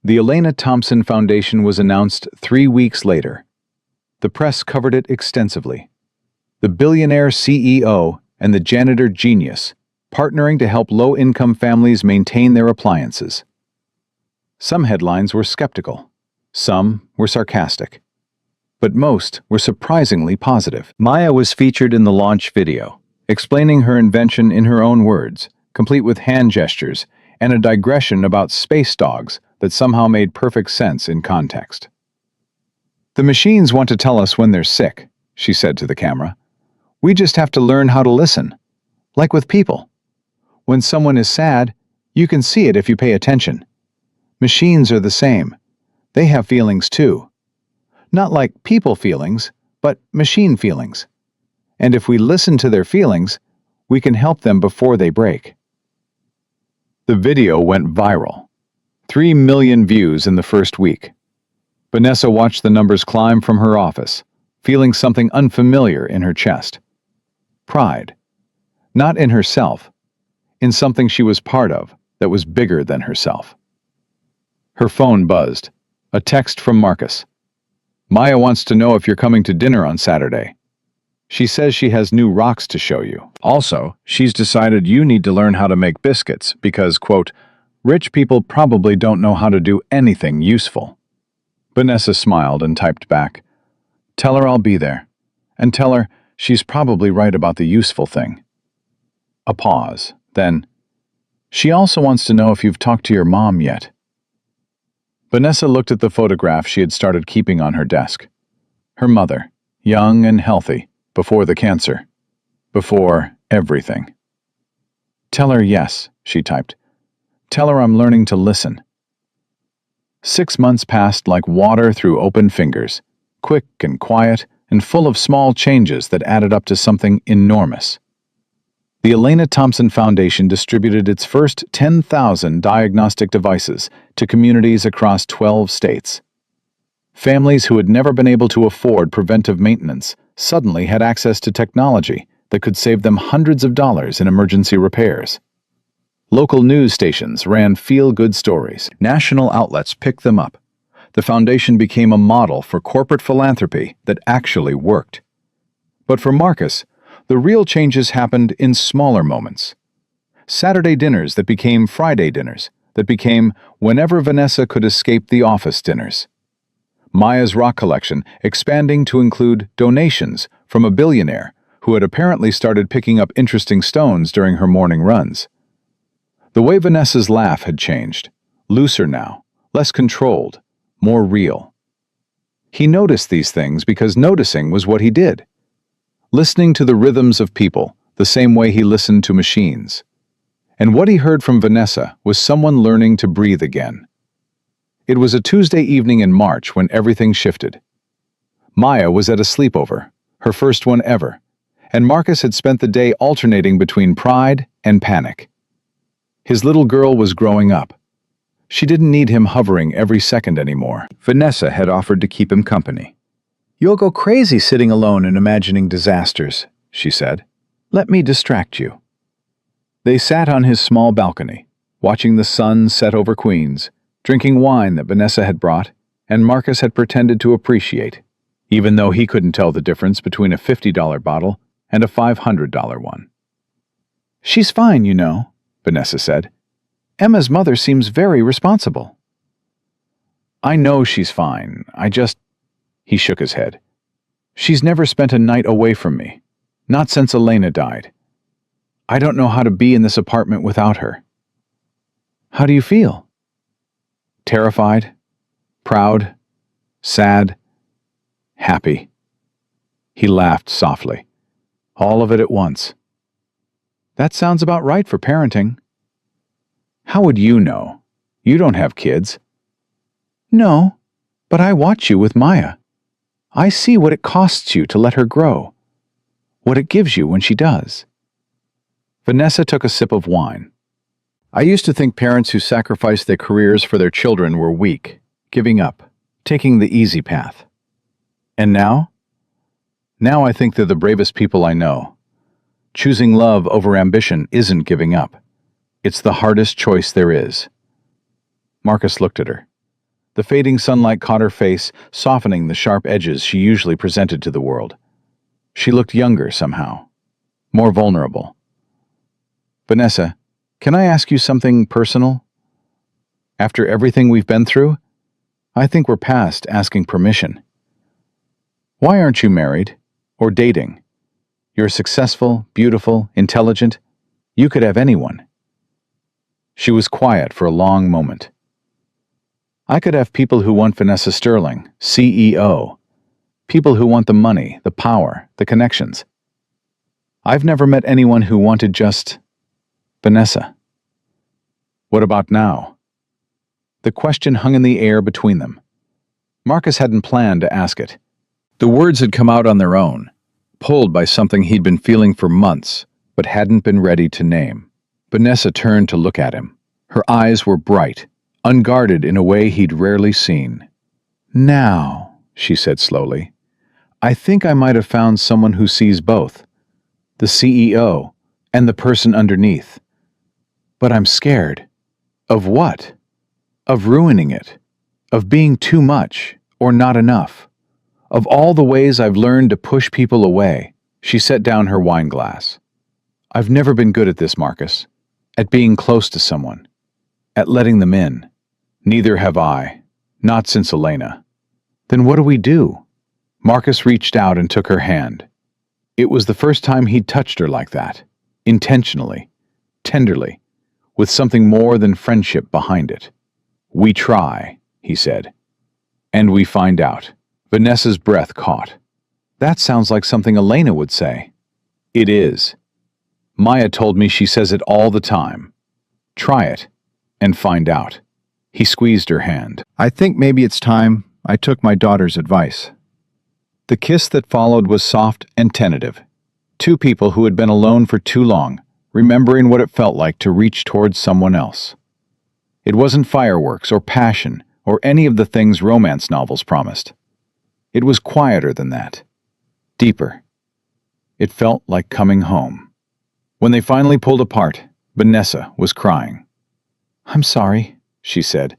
The Elena Thompson Foundation was announced 3 weeks later. The press covered it extensively. The billionaire CEO and the janitor genius partnering to help low-income families maintain their appliances. Some headlines were skeptical. Some were sarcastic. But most were surprisingly positive. Maya was featured in the launch video, explaining her invention in her own words, complete with hand gestures and a digression about space dogs that somehow made perfect sense in context. The machines want to tell us when they're sick, she said to the camera. We just have to learn how to listen. Like with people. When someone is sad, you can see it if you pay attention. Machines are the same. They have feelings too. Not like people feelings, but machine feelings. And if we listen to their feelings, we can help them before they break. The video went viral. 3 million views in the first week. Vanessa watched the numbers climb from her office, feeling something unfamiliar in her chest. Pride. Not in herself, in something she was part of that was bigger than herself. Her phone buzzed. A text from Marcus. Maya wants to know if you're coming to dinner on Saturday. She says she has new rocks to show you. Also, she's decided you need to learn how to make biscuits because, quote, rich people probably don't know how to do anything useful. Vanessa smiled and typed back, tell her I'll be there, and tell her she's probably right about the useful thing. A pause, then, she also wants to know if you've talked to your mom yet. Vanessa looked at the photograph she had started keeping on her desk. Her mother, young and healthy, before the cancer, before everything. Tell her yes, she typed. Tell her I'm learning to listen. 6 months passed like water through open fingers, quick and quiet and full of small changes that added up to something enormous. The Elena Thompson Foundation distributed its first 10,000 diagnostic devices to communities across 12 states. Families who had never been able to afford preventive maintenance suddenly had access to technology that could save them hundreds of dollars in emergency repairs. Local news stations ran feel-good stories. National outlets picked them up. The foundation became a model for corporate philanthropy that actually worked. But for Marcus, the real changes happened in smaller moments. Saturday dinners that became Friday dinners, that became whenever Vanessa could escape the office dinners. Maya's rock collection expanding to include donations from a billionaire who had apparently started picking up interesting stones during her morning runs. The way Vanessa's laugh had changed, looser now, less controlled, more real. He noticed these things because noticing was what he did. Listening to the rhythms of people, the same way he listened to machines. And what he heard from Vanessa was someone learning to breathe again. It was a Tuesday evening in March when everything shifted. Maya was at a sleepover, her first one ever, and Marcus had spent the day alternating between pride and panic. His little girl was growing up. She didn't need him hovering every second anymore. Vanessa had offered to keep him company. You'll go crazy sitting alone and imagining disasters, she said. Let me distract you. They sat on his small balcony, watching the sun set over Queens, drinking wine that Vanessa had brought, and Marcus had pretended to appreciate, even though he couldn't tell the difference between a $50 bottle and a $500 one. She's fine, you know, Vanessa said. Emma's mother seems very responsible. I know she's fine, He shook his head. She's never spent a night away from me, not since Elena died. I don't know how to be in this apartment without her. How do you feel? Terrified, proud, sad, happy. He laughed softly. All of it at once. That sounds about right for parenting. How would you know? You don't have kids. No, but I watch you with Maya. I see what it costs you to let her grow, what it gives you when she does. Vanessa took a sip of wine. I used to think parents who sacrificed their careers for their children were weak, giving up, taking the easy path. And now? Now I think they're the bravest people I know. Choosing love over ambition isn't giving up. It's the hardest choice there is. Marcus looked at her. The fading sunlight caught her face, softening the sharp edges she usually presented to the world. She looked younger somehow, more vulnerable. Vanessa, can I ask you something personal? After everything we've been through, I think we're past asking permission. Why aren't you married or dating? You're successful, beautiful, intelligent. You could have anyone. She was quiet for a long moment. I could have people who want Vanessa Sterling, CEO. People who want the money, the power, the connections. I've never met anyone who wanted just Vanessa. What about now? The question hung in the air between them. Marcus hadn't planned to ask it. The words had come out on their own, pulled by something he'd been feeling for months, but hadn't been ready to name. Vanessa turned to look at him. Her eyes were bright, unguarded in a way he'd rarely seen. "Now," she said slowly, "I think I might have found someone who sees both, the CEO and the person underneath. But I'm scared. Of what? Of ruining it. Of being too much or not enough. Of all the ways I've learned to push people away." She set down her wine glass. "I've never been good at this, Marcus. At being close to someone. At letting them in. Neither have I. Not since Elena." "Then what do we do?" Marcus reached out and took her hand. It was the first time he'd touched her like that. Intentionally. Tenderly. With something more than friendship behind it. "We try," he said. "And we find out." Vanessa's breath caught. "That sounds like something Elena would say." "It is. Maya told me she says it all the time. Try it, and find out." He squeezed her hand. "I think maybe it's time I took my daughter's advice." The kiss that followed was soft and tentative. Two people who had been alone for too long, remembering what it felt like to reach towards someone else. It wasn't fireworks or passion or any of the things romance novels promised. It was quieter than that. Deeper. It felt like coming home. When they finally pulled apart, Vanessa was crying. "I'm sorry," she said.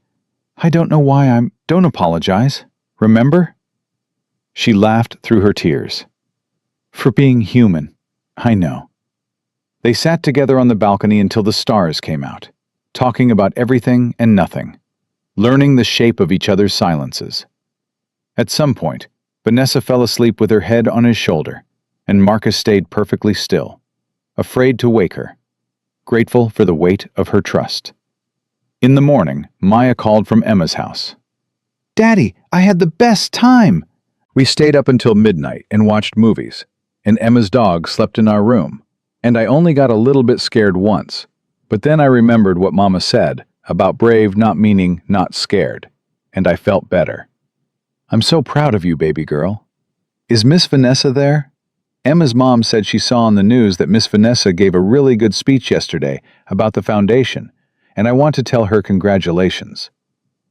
"I don't know why Don't apologize. Remember?" She laughed through her tears. "For being human. I know." They sat together on the balcony until the stars came out, talking about everything and nothing, learning the shape of each other's silences. At some point, Vanessa fell asleep with her head on his shoulder, and Marcus stayed perfectly still, afraid to wake her, grateful for the weight of her trust. In the morning, Maya called from Emma's house. "Daddy, I had the best time!" "We stayed up until midnight and watched movies, and Emma's dog slept in our room, and I only got a little bit scared once, but then I remembered what Mama said about brave not meaning not scared, and I felt better. I'm so proud of you, baby girl. Is Miss Vanessa there?" Emma's mom said she saw on the news that Miss Vanessa gave a really good speech yesterday about the foundation, and I want to tell her congratulations.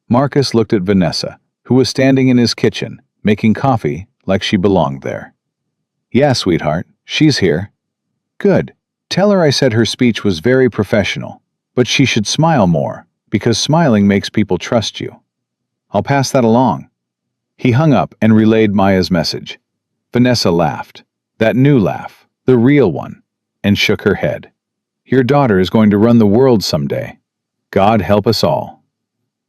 Marcus looked at Vanessa, who was standing in his kitchen, making coffee like she belonged there. "Yeah, sweetheart, she's here." "Good. Tell her I said her speech was very professional, but she should smile more, because smiling makes people trust you. I'll pass that along." He hung up and relayed Maya's message. Vanessa laughed, that new laugh, the real one, and shook her head. "Your daughter is going to run the world someday. God help us all."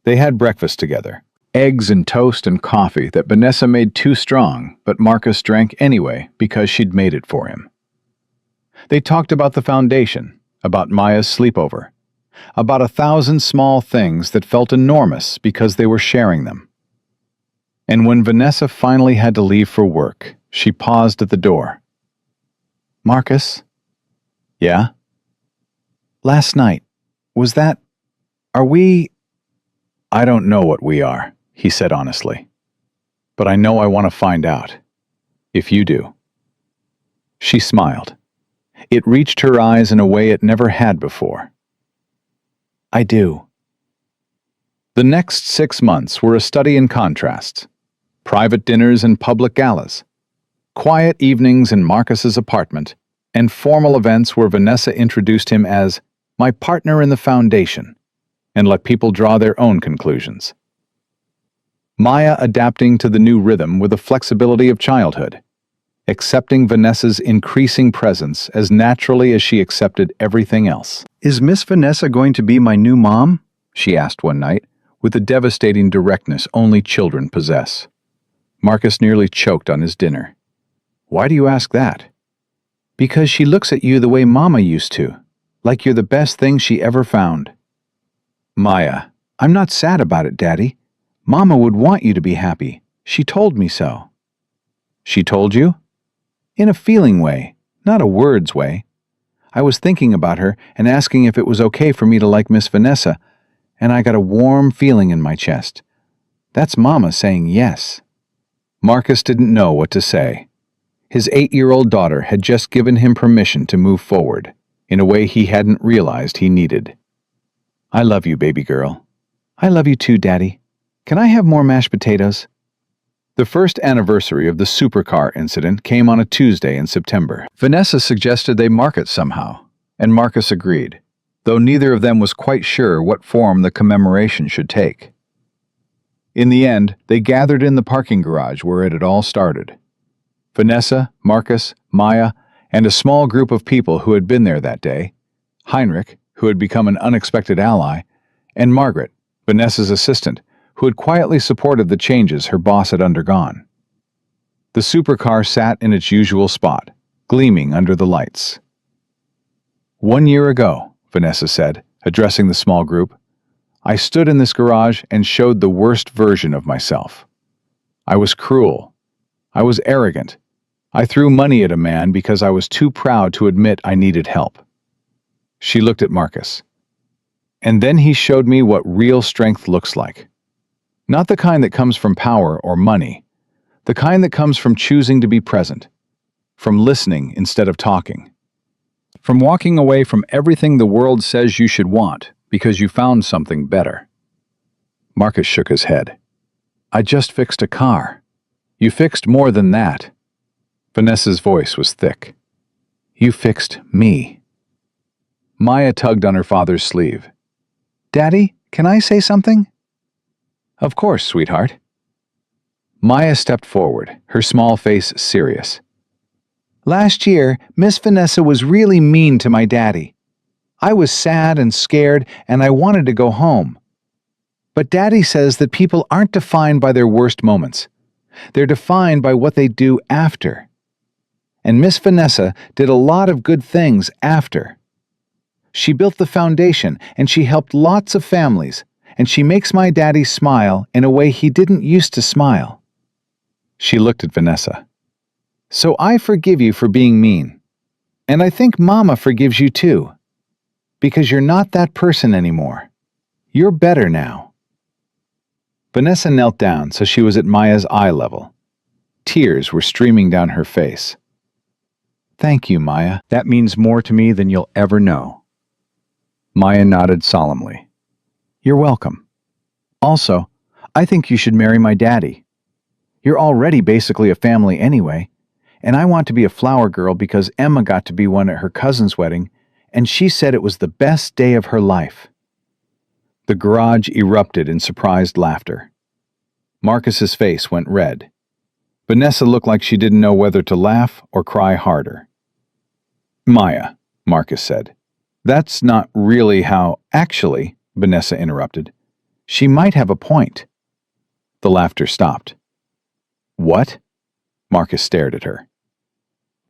They had breakfast together. Eggs and toast and coffee that Vanessa made too strong, but Marcus drank anyway because she'd made it for him. They talked about the foundation, about Maya's sleepover, about 1,000 small things that felt enormous because they were sharing them. And when Vanessa finally had to leave for work, she paused at the door. "Marcus?" "Yeah?" "Last night, are we—" "I don't know what we are," he said honestly. "But I know I want to find out. If you do." She smiled. It reached her eyes in a way it never had before. "I do." The next 6 months were a study in contrasts. Private dinners and public galas. Quiet evenings in Marcus's apartment, and formal events where Vanessa introduced him as my partner in the foundation, and let people draw their own conclusions. Maya adapting to the new rhythm with the flexibility of childhood, accepting Vanessa's increasing presence as naturally as she accepted everything else. "Is Miss Vanessa going to be my new mom?" she asked one night, with the devastating directness only children possess. Marcus nearly choked on his dinner. "Why do you ask that?" "Because she looks at you the way Mama used to, like you're the best thing she ever found." "Maya, I'm not sad about it, Daddy. Mama would want you to be happy. She told me so." "She told you?" "In a feeling way, not a words way. I was thinking about her and asking if it was okay for me to like Miss Vanessa, and I got a warm feeling in my chest. That's Mama saying yes." Marcus didn't know what to say. His 8-year-old daughter had just given him permission to move forward in a way he hadn't realized he needed. "I love you, baby girl." "I love you too, Daddy. Can I have more mashed potatoes?" The first anniversary of the supercar incident came on a Tuesday in September. Vanessa suggested they mark it somehow, and Marcus agreed, though neither of them was quite sure what form the commemoration should take. In the end, they gathered in the parking garage where it had all started. Vanessa, Marcus, Maya, and a small group of people who had been there that day, Heinrich, who had become an unexpected ally, and Margaret, Vanessa's assistant, who had quietly supported the changes her boss had undergone. The supercar sat in its usual spot, gleaming under the lights. "1 year ago," Vanessa said, addressing the small group, "I stood in this garage and showed the worst version of myself. I was cruel. I was arrogant. I threw money at a man because I was too proud to admit I needed help." She looked at Marcus. "And then he showed me what real strength looks like. Not the kind that comes from power or money, the kind that comes from choosing to be present, from listening instead of talking, from walking away from everything the world says you should want because you found something better." Marcus shook his head. "I just fixed a car. You fixed more than that." Vanessa's voice was thick. "You fixed me." Maya tugged on her father's sleeve. "Daddy, can I say something?" "Of course, sweetheart." Maya stepped forward, her small face serious. "Last year, Miss Vanessa was really mean to my daddy. I was sad and scared, and I wanted to go home. But Daddy says that people aren't defined by their worst moments. They're defined by what they do after. And Miss Vanessa did a lot of good things after. She built the foundation, and she helped lots of families, and she makes my daddy smile in a way he didn't used to smile." She looked at Vanessa. "So I forgive you for being mean. And I think Mama forgives you too. Because you're not that person anymore. You're better now." Vanessa knelt down so she was at Maya's eye level. Tears were streaming down her face. "Thank you, Maya. That means more to me than you'll ever know." Maya nodded solemnly. "You're welcome. Also, I think you should marry my daddy. You're already basically a family anyway, and I want to be a flower girl because Emma got to be one at her cousin's wedding, and she said it was the best day of her life." The garage erupted in surprised laughter. Marcus's face went red. Vanessa looked like she didn't know whether to laugh or cry harder. "Maya," Marcus said, "that's not really how—" "Actually," Vanessa interrupted, "she might have a point." The laughter stopped. "What?" Marcus stared at her.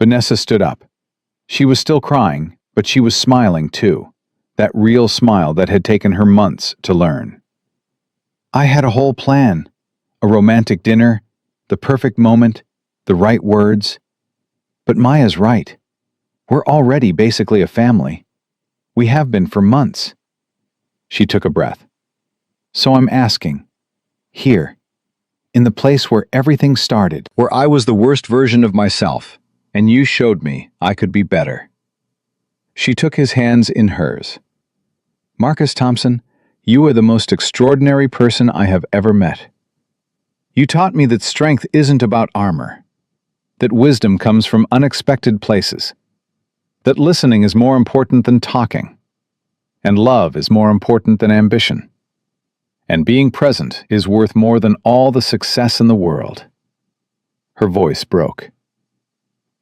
Vanessa stood up. She was still crying, but she was smiling too, that real smile that had taken her months to learn. "I had a whole plan. A romantic dinner, the perfect moment, the right words. But Maya's right. We're already basically a family. We have been for months." She took a breath. "So I'm asking, here, in the place where everything started, where I was the worst version of myself, and you showed me I could be better." She took his hands in hers. "Marcus Thompson, you are the most extraordinary person I have ever met. You taught me that strength isn't about armor, that wisdom comes from unexpected places, that listening is more important than talking, and love is more important than ambition, and being present is worth more than all the success in the world." Her voice broke.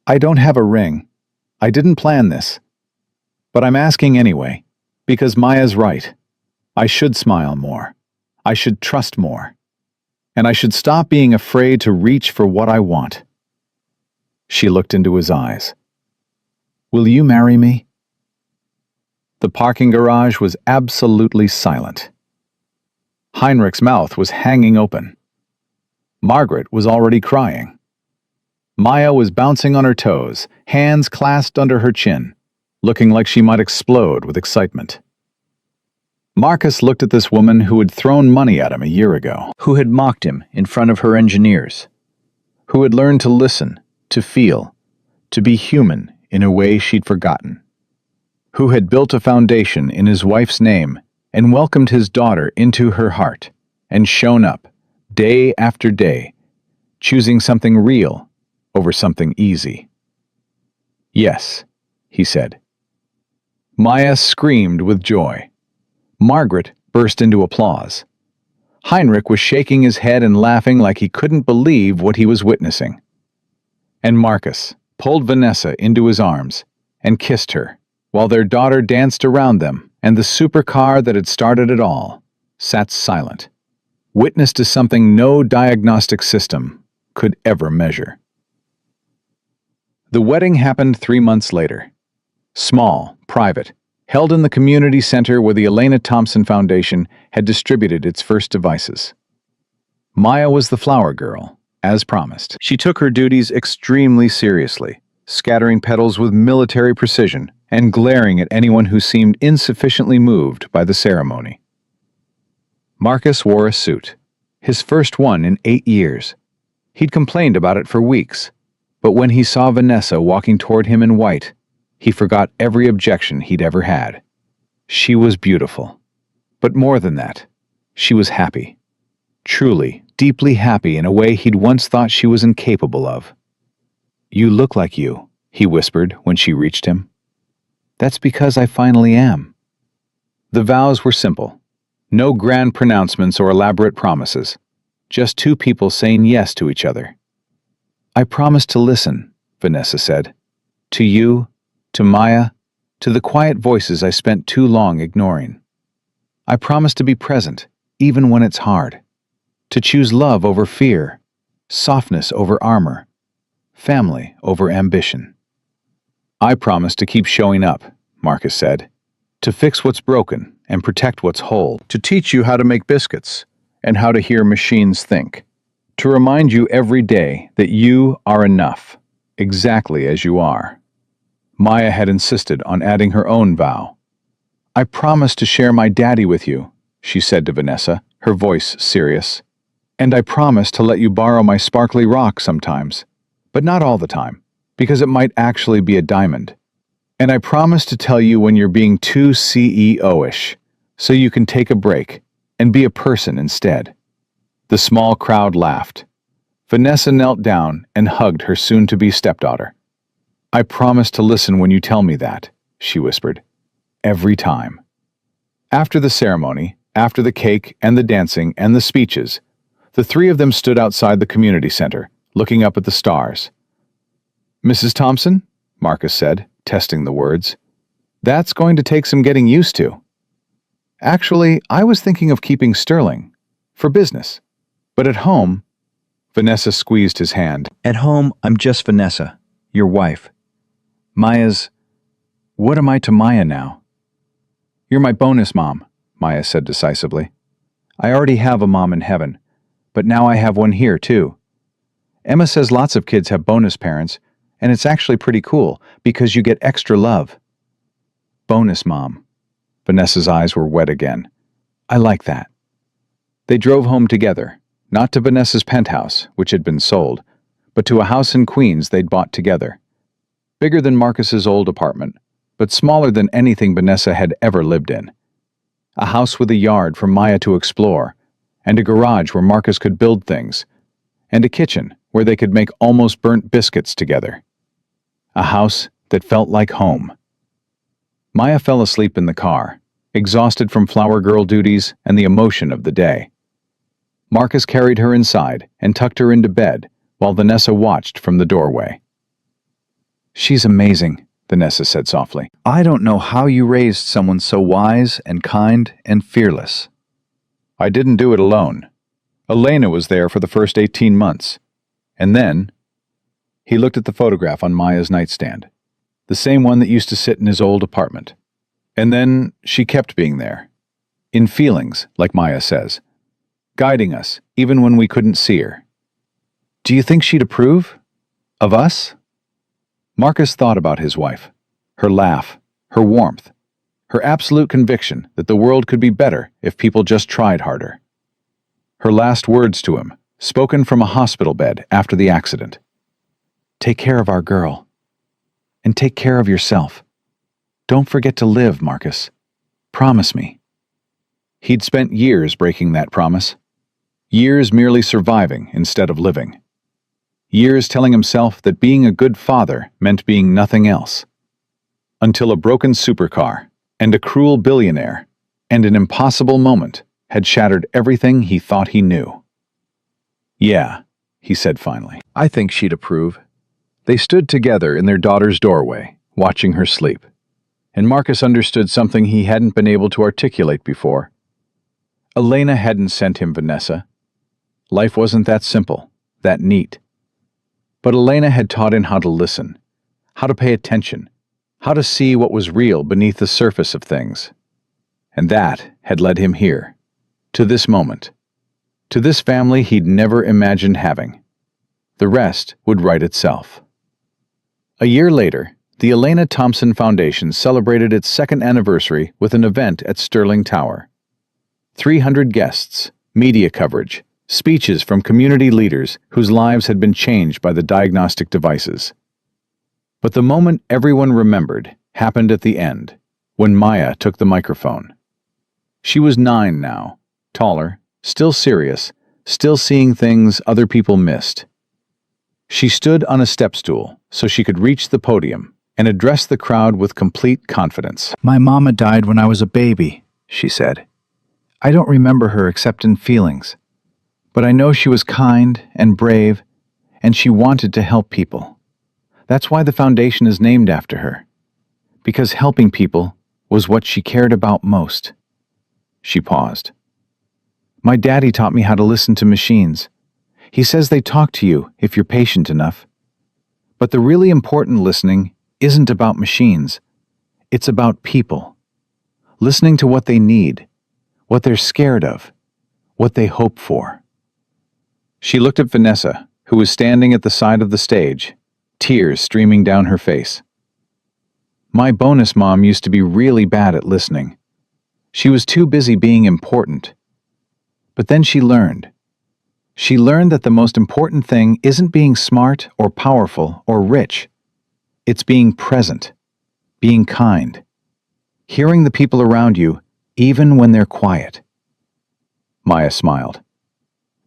"I don't have a ring. I didn't plan this. But I'm asking anyway, because Maya's right. I should smile more. I should trust more. And I should stop being afraid to reach for what I want." She looked into his eyes. "Will you marry me?" The parking garage was absolutely silent. Heinrich's mouth was hanging open. Margaret was already crying. Maya was bouncing on her toes, hands clasped under her chin, looking like she might explode with excitement. Marcus looked at this woman who had thrown money at him a year ago, who had mocked him in front of her engineers. who had learned to listen, to feel, to be human in a way she'd forgotten, who had built a foundation in his wife's name and welcomed his daughter into her heart and shown up, day after day, choosing something real over something easy. "Yes," he said. Maya screamed with joy. Margaret burst into applause. Heinrich was shaking his head and laughing like he couldn't believe what he was witnessing. And Marcus pulled Vanessa into his arms and kissed her, while their daughter danced around them, and the supercar that had started it all sat silent, witness to something no diagnostic system could ever measure. The wedding happened 3 months later. Small, private, held in the community center where the Elena Thompson Foundation had distributed its first devices. Maya was the flower girl, as promised. She took her duties extremely seriously, scattering petals with military precision and glaring at anyone who seemed insufficiently moved by the ceremony. Marcus wore a suit, his first one in 8 years. He'd complained about it for weeks, but when he saw Vanessa walking toward him in white, he forgot every objection he'd ever had. She was beautiful. But more than that, she was happy. Truly, deeply happy in a way he'd once thought she was incapable of. "You look like you," he whispered when she reached him. "That's because I finally am." The vows were simple. No grand pronouncements or elaborate promises. Just two people saying yes to each other. "I promise to listen," Vanessa said. "To you, to Maya, to the quiet voices I spent too long ignoring. I promise to be present, even when it's hard. To choose love over fear, softness over armor, family over ambition." "I promise to keep showing up," Marcus said. "To fix what's broken and protect what's whole. To teach you how to make biscuits and how to hear machines think. To remind you every day that you are enough, exactly as you are." Maya had insisted on adding her own vow. "I promise to share my daddy with you," she said to Vanessa, her voice serious. "And I promise to let you borrow my sparkly rock sometimes, but not all the time, because it might actually be a diamond. And I promise to tell you when you're being too CEO-ish, so you can take a break and be a person instead." The small crowd laughed. Vanessa knelt down and hugged her soon-to-be stepdaughter. "I promise to listen when you tell me that," she whispered. "Every time." After the ceremony, after the cake and the dancing and the speeches, the three of them stood outside the community center, looking up at the stars. "Mrs. Thompson," Marcus said, testing the words, "that's going to take some getting used to." "Actually, I was thinking of keeping Sterling, for business. But at home," Vanessa squeezed his hand. "At home, I'm just Vanessa, your wife. Maya's... What am I to Maya now?" "You're my bonus mom," Maya said decisively. "I already have a mom in heaven, but now I have one here, too. Emma says lots of kids have bonus parents, and it's actually pretty cool, because you get extra love." "Bonus mom." Vanessa's eyes were wet again. "I like that." They drove home together, not to Vanessa's penthouse, which had been sold, but to a house in Queens they'd bought together. Bigger than Marcus's old apartment, but smaller than anything Vanessa had ever lived in. A house with a yard for Maya to explore, and a garage where Marcus could build things, and a kitchen where they could make almost burnt biscuits together. A house that felt like home. Maya fell asleep in the car, exhausted from flower girl duties and the emotion of the day. Marcus carried her inside and tucked her into bed while Vanessa watched from the doorway. "She's amazing," Vanessa said softly. "I don't know how you raised someone so wise and kind and fearless." "I didn't do it alone. Elena was there for the first 18 months. And then..." He looked at the photograph on Maya's nightstand, the same one that used to sit in his old apartment. "And then she kept being there. In feelings, like Maya says. Guiding us, even when we couldn't see her." "Do you think she'd approve? Of us?" Marcus thought about his wife, her laugh, her warmth, her absolute conviction that the world could be better if people just tried harder. Her last words to him, spoken from a hospital bed after the accident. "Take care of our girl. And take care of yourself. Don't forget to live, Marcus. Promise me." He'd spent years breaking that promise. Years merely surviving instead of living. Years telling himself that being a good father meant being nothing else. Until a broken supercar, and a cruel billionaire, and an impossible moment had shattered everything he thought he knew. "Yeah," he said finally. "I think she'd approve." They stood together in their daughter's doorway, watching her sleep. And Marcus understood something he hadn't been able to articulate before. Elena hadn't sent him Vanessa. Life wasn't that simple, that neat. But Elena had taught him how to listen, how to pay attention, how to see what was real beneath the surface of things. And that had led him here, to this moment, to this family he'd never imagined having. The rest would right itself. A year later, the Elena Thompson Foundation celebrated its second anniversary with an event at Sterling Tower. 300 guests, media coverage, speeches from community leaders whose lives had been changed by the diagnostic devices. But the moment everyone remembered happened at the end, when Maya took the microphone. She was 9 now, taller, still serious, still seeing things other people missed. She stood on a step stool so she could reach the podium and address the crowd with complete confidence. "My mama died when I was a baby," she said. "I don't remember her except in feelings. But I know she was kind and brave, and she wanted to help people. That's why the foundation is named after her. Because helping people was what she cared about most." She paused. "My daddy taught me how to listen to machines. He says they talk to you if you're patient enough. But the really important listening isn't about machines. It's about people. Listening to what they need, what they're scared of, what they hope for." She looked at Vanessa, who was standing at the side of the stage, tears streaming down her face. "My bonus mom used to be really bad at listening. She was too busy being important. But then she learned. She learned that the most important thing isn't being smart or powerful or rich. It's being present, being kind, hearing the people around you even when they're quiet." Maya smiled.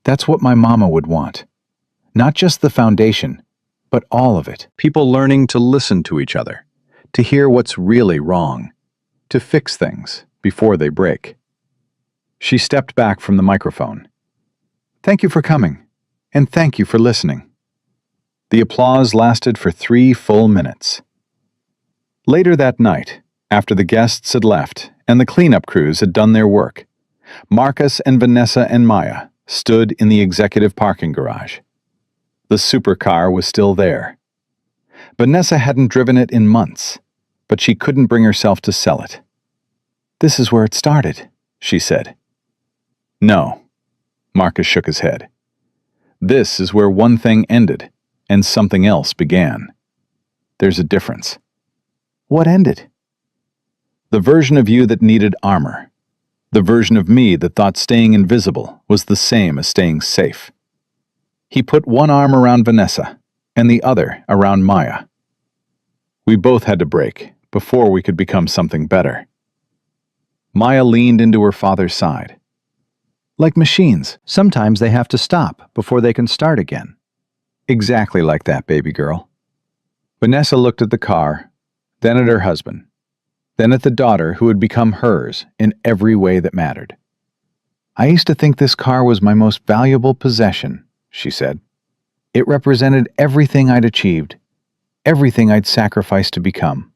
"That's what my mama would want. Not just the foundation, but all of it. People learning to listen to each other, to hear what's really wrong, to fix things before they break." She stepped back from the microphone. "Thank you for coming, and thank you for listening." The applause lasted for 3 full minutes. Later that night, after the guests had left and the cleanup crews had done their work, Marcus and Vanessa and Maya stood in the executive parking garage. The supercar was still there. Vanessa hadn't driven it in months, but she couldn't bring herself to sell it. "This is where it started," she said. "No." Marcus shook his head. "This is where one thing ended and something else began. There's a difference." "What ended?" "The version of you that needed armor. The version of me that thought staying invisible was the same as staying safe." He put one arm around Vanessa and the other around Maya. "We both had to break before we could become something better." Maya leaned into her father's side. "Like machines, sometimes they have to stop before they can start again." "Exactly like that, baby girl." Vanessa looked at the car, then at her husband, then at the daughter who had become hers in every way that mattered. "I used to think this car was my most valuable possession," she said. "It represented everything I'd achieved, everything I'd sacrificed to become.